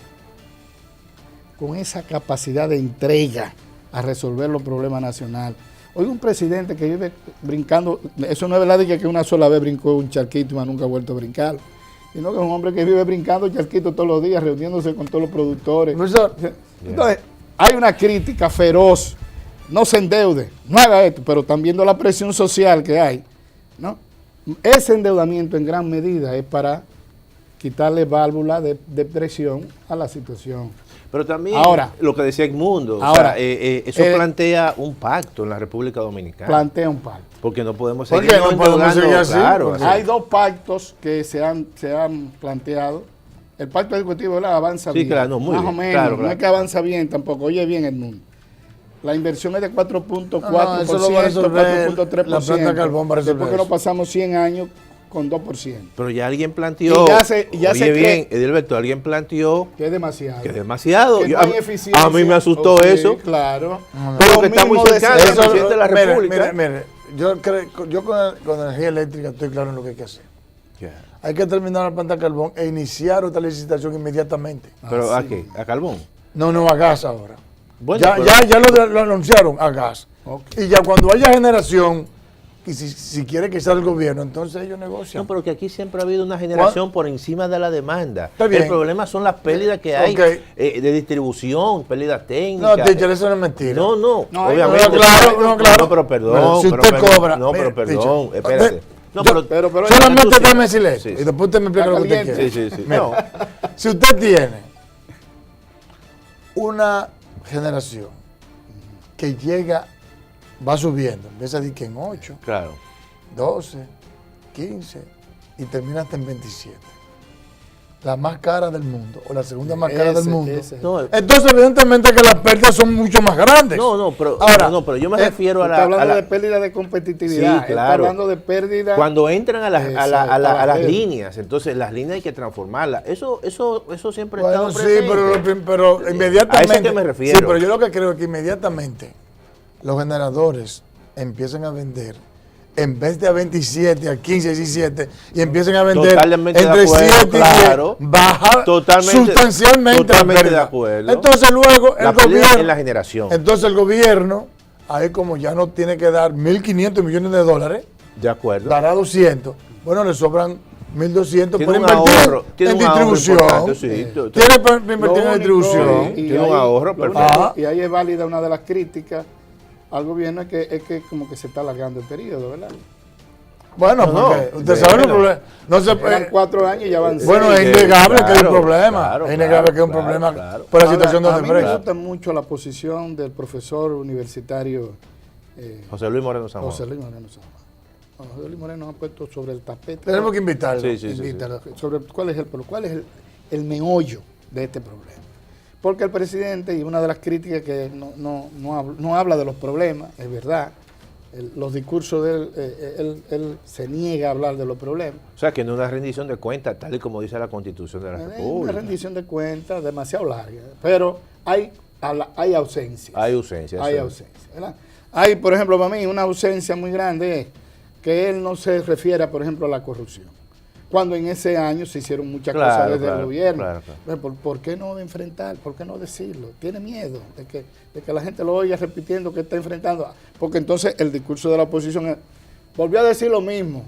Con esa capacidad de entrega a resolver los problemas nacionales. Hoy un presidente que vive brincando, eso no es verdad de que una sola vez brincó un charquito y nunca ha vuelto a brincar, sino que es un hombre que vive brincando charquito todos los días, reuniéndose con todos los productores. Entonces, hay una crítica feroz. No se endeude, no haga esto, pero están viendo la presión social que hay, ¿no? Ese endeudamiento en gran medida es para quitarle válvula de presión a la situación. Pero también ahora, lo que decía Edmundo, eso plantea un pacto en la República Dominicana. Plantea un pacto. Porque no podemos seguir así. Claro, hay dos pactos que se han planteado. El pacto ejecutivo avanza bien. Claro, muy más bien, o menos, claro. No es que avanza bien tampoco. Oye bien, Edmundo. La inversión es de 4.4%, 4.3%. La planta de carbón para resolver. Después que nos pasamos 100 años con 2%. Pero ya alguien planteó, Edilberto, alguien planteó que es demasiado. Que es demasiado. Que no hay eficiencia. A mí me asustó eso. Claro. Pero que está muy cercano al presidente de la República. Mire, yo con energía eléctrica estoy claro en lo que hay que hacer. Hay que terminar la planta de carbón e iniciar otra licitación inmediatamente. ¿Pero a qué? ¿A carbón? No, a gas ahora. Bueno, ya lo anunciaron a gas. Y ya cuando haya generación, y si quiere que sea el gobierno, entonces ellos negocian. No, pero que aquí siempre ha habido una generación por encima de la demanda. El problema son las pérdidas que hay de distribución, pérdidas técnicas. No, teacher, eso no es mentira. No, obviamente. Claro. No, pero perdón. Si usted cobra. No, pero perdón, espérate. No, pero solamente déjame silencio. Y después usted me explica lo que usted quiere. Sí. Mira, si usted tiene una generación que llega, va subiendo, empieza a decir que en 8, Claro. 12, 15 y termina hasta en 27. La más cara del mundo, o la segunda más cara del mundo. No, Entonces, evidentemente que las pérdidas son mucho más grandes. pero, Ahora, pero yo me refiero a la... Está hablando a la- de pérdida de competitividad. Sí, Está claro. hablando de pérdida. Cuando entran a las Exacto. líneas, entonces las líneas hay que transformarlas. Eso siempre ha Bueno, estado sí, presente. pero A inmediatamente. eso que me refiero. Sí, pero yo lo que creo es que inmediatamente los generadores empiezan a vender, en vez de a 27, a 15, 17, y empiecen a vender Totalmente de entre acuerdo, 7 y 10, claro. baja Totalmente- sustancialmente la totalmente pérdida. de acuerdo. Entonces luego La el pérdida gobierno, en la generación. entonces el gobierno, ahí como ya no tiene que dar 1.500 millones de dólares, De acuerdo. dará 200, bueno, le sobran 1.200 Tiene para un invertir ahorro, tiene en un ahorro distribución. importante, sí. Tiene para invertir Lo en único, distribución. y Tiene un ahí- ahorro lo único- perfecto. Y ahí es válida una de las críticas al gobierno, es que como que se está alargando el periodo, ¿verdad? Bueno, porque usted sabe los problemas. No se Eran puede. 4 años y ya van Bueno, 6. es innegable que hay un claro, problema. claro, Es innegable que hay un claro, problema claro. por la situación de A mí me Odebrecht. gusta mucho la posición del profesor universitario José Luis Moreno San Juan. José Luis Moreno San Juan. José Luis Moreno ha puesto sobre el tapete. Tenemos que invitarlo. Sí, sí, sí, Invítalo, sobre cuál es el meollo de este problema. Porque el presidente, y una de las críticas que no habla de los problemas, es verdad, los discursos de él se niega a hablar de los problemas. O sea, que no es una rendición de cuentas, tal y como dice la Constitución de la Es una República. rendición de cuentas demasiado larga, pero hay ausencias. Hay ausencia. Hay eso es. ausencia, ¿verdad? Hay, por ejemplo, para mí, una ausencia muy grande es que él no se refiere, por ejemplo, a la corrupción. Cuando en ese año se hicieron muchas Claro, cosas desde claro, el gobierno. claro. ¿Por qué no enfrentar? ¿Por qué no decirlo? Tiene miedo de que la gente lo oiga repitiendo que está enfrentando. Porque entonces el discurso de la oposición volvió a decir lo mismo.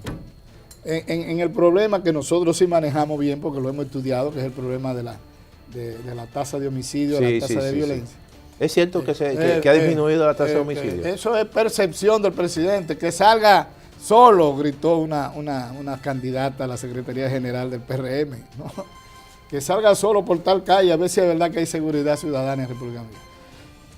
En el problema que nosotros sí manejamos bien, porque lo hemos estudiado, que es el problema de la tasa de homicidio, Sí, la tasa sí, de sí, violencia. sí. Es cierto que ha disminuido la tasa de homicidio. Eso es percepción del presidente. Que salga solo, gritó una candidata a la Secretaría General del PRM. ¿No? Que salga solo por tal calle, a ver si es verdad que hay seguridad ciudadana en República Dominicana.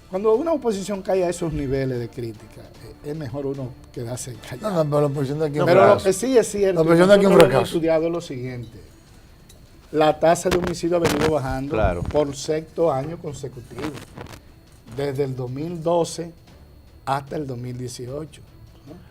Cuando una oposición cae a esos niveles de crítica, es mejor uno quedarse callado. No, pero la oposición de aquí es un Pero lo fracaso. que sí es cierto, La oposición de aquí es un nosotros lo hemos fracaso. estudiado es lo siguiente. La tasa de homicidio ha venido bajando Claro. por sexto año consecutivo. Desde el 2012 hasta el 2018.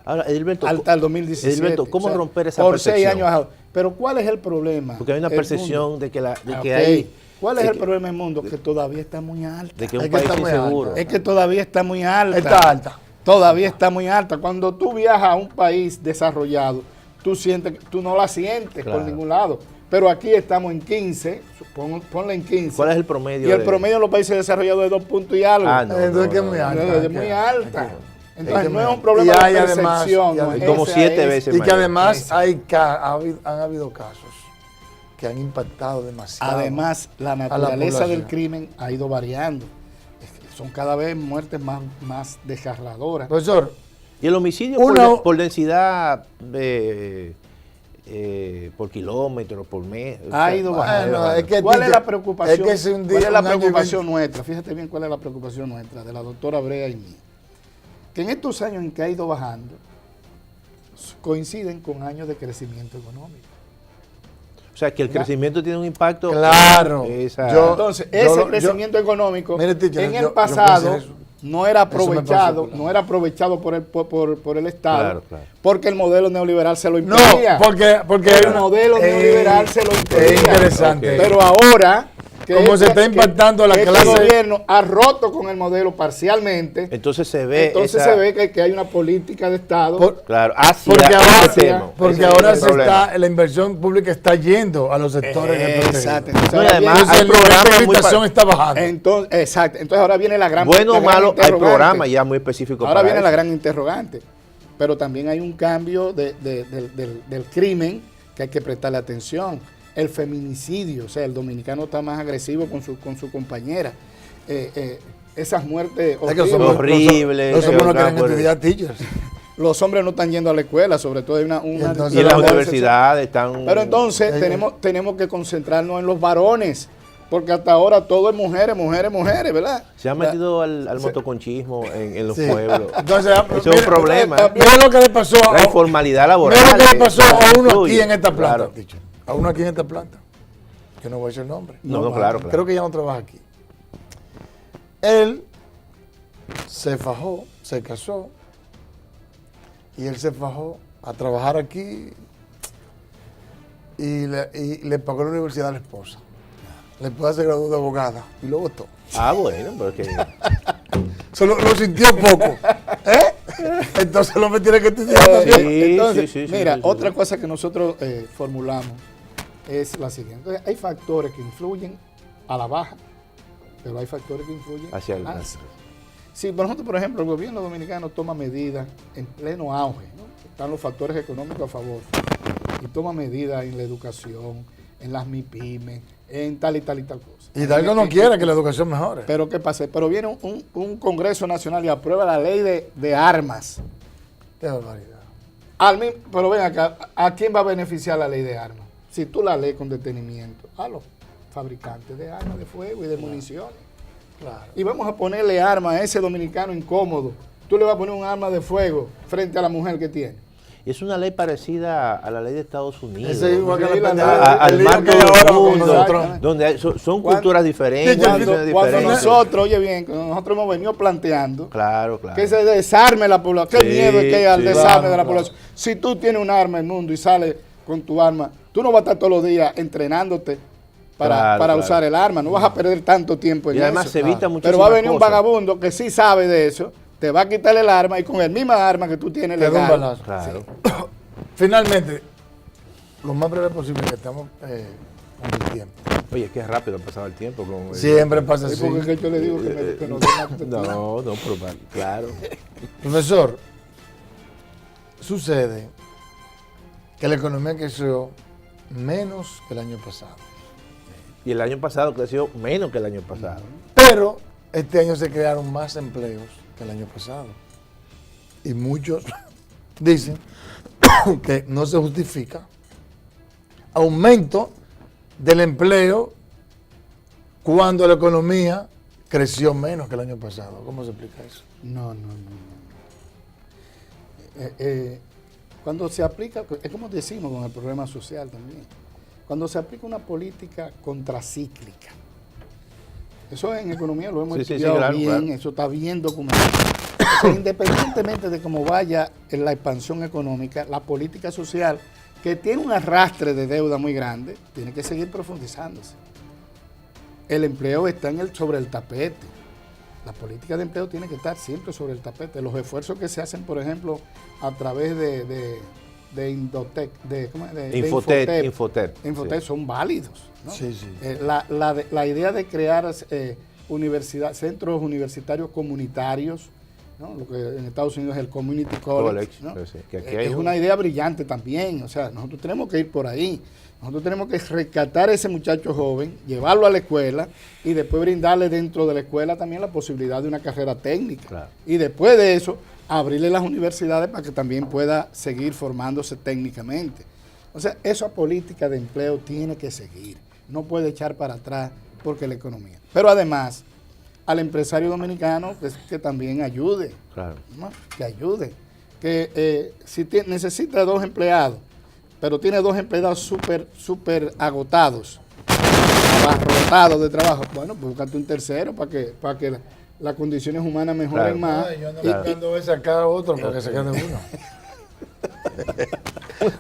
Ahora, Edilberto, Hasta el 2017. Edilberto, ¿cómo romper esa por percepción? 6 años bajado. Pero ¿cuál es el problema? Porque hay una El percepción mundo. de que, Ok. hay... ¿Cuál es de el que- problema en el mundo? Que todavía está muy alta. De que es un Es que país está muy inseguro. alta. Es que todavía está muy alta. Está alta. Todavía está muy alta. Cuando tú viajas a un país desarrollado, tú no la sientes Claro. por ningún lado. Pero aquí estamos en 15, ponla en 15. ¿Cuál es el promedio? Y el promedio de los países desarrollados es 2 puntos y algo. Ah, no, Entonces, que es muy alta. Es muy alta. Entonces que no es muy un problema alta. de Y hay además- percepción. y no, además- Como esa 7 es- veces Y que mayor. además han habido casos que han impactado demasiado. Además, la la naturaleza del población. crimen ha ido variando. Son cada vez muertes más desgarradoras. Profesor, Y el homicidio por densidad, por kilómetro, por mes. Ha ido bajando. bueno, es que ¿Cuál es Tito, la preocupación? es que si un día- ¿Cuál es la un año y preocupación nuestra? Fíjate bien cuál es la preocupación nuestra, de la doctora Brea y mía. Que en estos años en que ha ido bajando, coinciden con años de crecimiento económico. O sea, que el crecimiento tiene un impacto. Claro. Entonces, ese crecimiento económico Mire, teacher, en yo el pasado pensé eso. no era Eso me pasó, aprovechado, claro. no era aprovechado por el Estado, Claro, claro. porque el modelo neoliberal se lo no, impedía. porque el modelo neoliberal se lo impedía. es interesante. Ok. Pero ahora, Como se está impactando la este clase- gobierno ha roto con el modelo parcialmente, Entonces se ve. entonces se ve que hay una política de Estado. Claro, hacia Porque ahora, ese tema. porque Ese ahora es el se problema. está, la inversión pública está yendo a los sectores Exacto. desprotegidos. Entonces, No, y ahora además viene- hay el nivel programas de muy licitación está bajando. Exacto. Entonces ahora viene la gran Bueno o la gran malo, hay interrogante. programas ya muy específicos Ahora para viene la eso. gran interrogante. Pero también hay un cambio del crimen que hay que prestarle atención. El feminicidio, o sea, el dominicano está más agresivo con su compañera. Esas muertes Es que los hombres- horribles, Los hombres no que quieren por- estudiar teachers. Los hombres no están yendo a la escuela, sobre todo hay una entonces Y en las la universidades están. Pero entonces tenemos que concentrarnos en los varones, Porque hasta ahora todo es mujeres, mujeres, mujeres, ¿verdad? Se han metido al motoconchismo en los Sí. pueblos. Entonces, eso es un problema. Mira lo que le pasó La informalidad laboral. Mira lo que le pasó a uno influye. aquí en esta planta. Claro. A uno aquí en esta planta. Yo no voy a decir el nombre. No, claro. Creo que ya no trabaja aquí. Él se fajó, se casó, y él se fajó a trabajar aquí y le pagó la universidad a la esposa. La esposa se graduó de abogada y lo votó. Ah, bueno, porque... Se lo sintió poco. Entonces lo me tiene que estudiar también. Entonces, mira, otra cosa que nosotros formulamos es la siguiente. Entonces, hay factores que influyen a la baja, pero hay factores que influyen hacia el alza. Sí, por ejemplo, el gobierno dominicano toma medidas en pleno auge, ¿no? Están los factores económicos a favor, y toma medidas en la educación, en las MIPYMES, en tal y tal y tal cosa. Y Hidalgo no quiere que la educación mejore. Pero ¿qué pasa? Pero viene un Congreso Nacional y aprueba la ley de armas. Qué barbaridad. Pero ven acá, ¿a quién va a beneficiar la ley de armas? Si tú la lees con detenimiento, a los fabricantes de armas de fuego y de municiones. Claro. Y vamos a ponerle armas a ese dominicano incómodo. Tú le vas a poner un arma de fuego frente a la mujer que tiene. Es una ley parecida a la ley de Estados Unidos. Ese es igual que al marco del mundo, donde son culturas diferentes. Cuando nosotros, oye bien, nosotros hemos venido planteando claro. que se desarme la población. Qué miedo es que hay al desarme de la población. Claro. Si tú tienes un arma en el mundo y sales con tu arma, tú no vas a estar todos los días entrenándote para usar el arma. No vas a perder tanto tiempo en eso. Y además se evita muchísimas Pero va a venir un cosas. vagabundo que sí sabe de eso, te va a quitar el arma y con el mismo arma que tú tienes Te da un legal. balazo. Claro. Finalmente, lo más breve posible, que estamos con el tiempo. Oye, es que rápido ha pasado el tiempo. Siempre pasa así. Porque yo le digo que no No, pero claro. Profesor, sucede que la economía creció menos que el año pasado. Y el año pasado creció menos que el año pasado. Pero este año se crearon más empleos que el año pasado. Y muchos dicen que no se justifica aumento del empleo cuando la economía creció menos que el año pasado. ¿Cómo se explica eso? No. Cuando se aplica, es como decimos con el problema social también, cuando se aplica una política contracíclica, eso en economía lo hemos estudiado bien, claro. Eso está bien documentado. O sea, independientemente de cómo vaya en la expansión económica, la política social, que tiene un arrastre de deuda muy grande, tiene que seguir profundizándose. El empleo está sobre el tapete. La política de empleo tiene que estar siempre sobre el tapete. Los esfuerzos que se hacen, por ejemplo, a través de Indotec, Infotep, sí. Son válidos, ¿no? Sí. La idea de crear centros universitarios comunitarios, ¿no? Lo que en Estados Unidos es el Community College, ¿no? Sí, que aquí hay es una idea brillante también. O sea, nosotros tenemos que ir por ahí. Nosotros tenemos que rescatar a ese muchacho joven, llevarlo a la escuela y después brindarle dentro de la escuela también la posibilidad de una carrera técnica. Claro. Y después de eso, abrirle las universidades para que también pueda seguir formándose técnicamente. O sea, esa política de empleo tiene que seguir. No puede echar para atrás porque la economía. Pero además, al empresario dominicano que también ayude. Claro. ¿No? Que ayude. Que si necesita 2 empleados, pero tiene 2 empleados súper agotados, abarrotados de trabajo, bueno, pues búscate un tercero para que las condiciones humanas mejoren más. Yo ando buscando a sacar a otro para que se quede uno.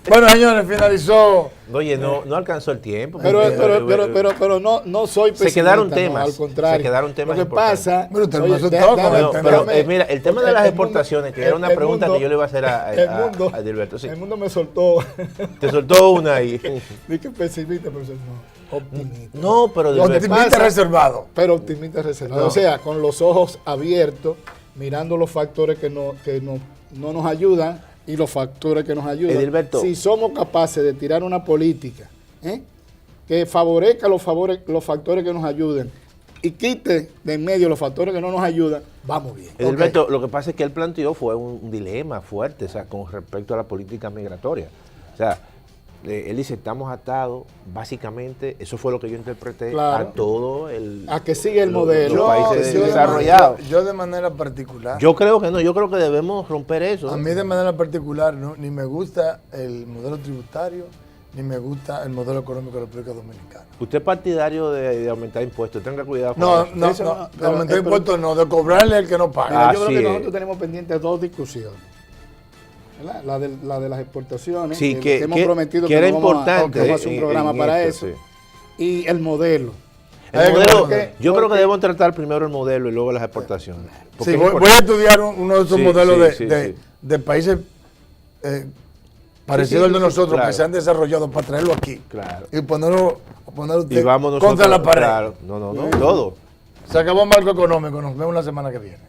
Bueno, señores, finalizó. Oye, no alcanzó el tiempo. Pero no soy pesimista. Se quedaron temas. No, al contrario. Se quedaron temas. Lo que pasa. El tema de las exportaciones, que era una pregunta que yo le iba a hacer a Edilberto. Sí. El mundo me soltó. Te soltó una ahí. Dije pesimista, pero no. Optimista. No, pero optimista reservado. Pero optimista reservado. O sea, con los ojos abiertos, mirando los factores que no nos ayudan y los factores que nos ayudan. Edilberto. Si somos capaces de tirar una política que favorezca los factores que nos ayuden y quite de en medio los factores que no nos ayudan, vamos bien. Edilberto, lo que pasa es que él planteó fue un dilema fuerte, o sea, con respecto a la política migratoria. O sea, Él dice, estamos atados, básicamente, eso fue lo que yo interpreté, Claro. a todo el... A que sigue el modelo. Los países Yo desarrollados. yo de manera particular. Yo creo que no, yo creo que debemos romper eso. A mí de manera particular no, ni me gusta el modelo tributario, ni me gusta el modelo económico de la República Dominicana. Usted es partidario de aumentar impuestos, tenga cuidado con No, eso. no, Eso no, no, de aumentar pero- impuestos no, de cobrarle al que no paga. Mira, yo creo Así que es. nosotros tenemos pendientes dos discusiones. ¿Verdad? La de las exportaciones, Sí, que hemos prometido que era no vamos importante vamos a hacer un programa para esto, eso. sí. Y el modelo. El modelo, porque- yo creo que porque- debemos tratar primero el modelo y luego las exportaciones. Porque Sí, es voy a importante. estudiar uno de esos Sí, modelos sí, de, sí. de países parecidos al de nosotros, claro. que se han desarrollado para traerlo aquí. Claro. Y ponerlo Y vamos nosotros, contra la pared. claro. No, todo. Se acabó el marco económico, nos vemos la semana que viene.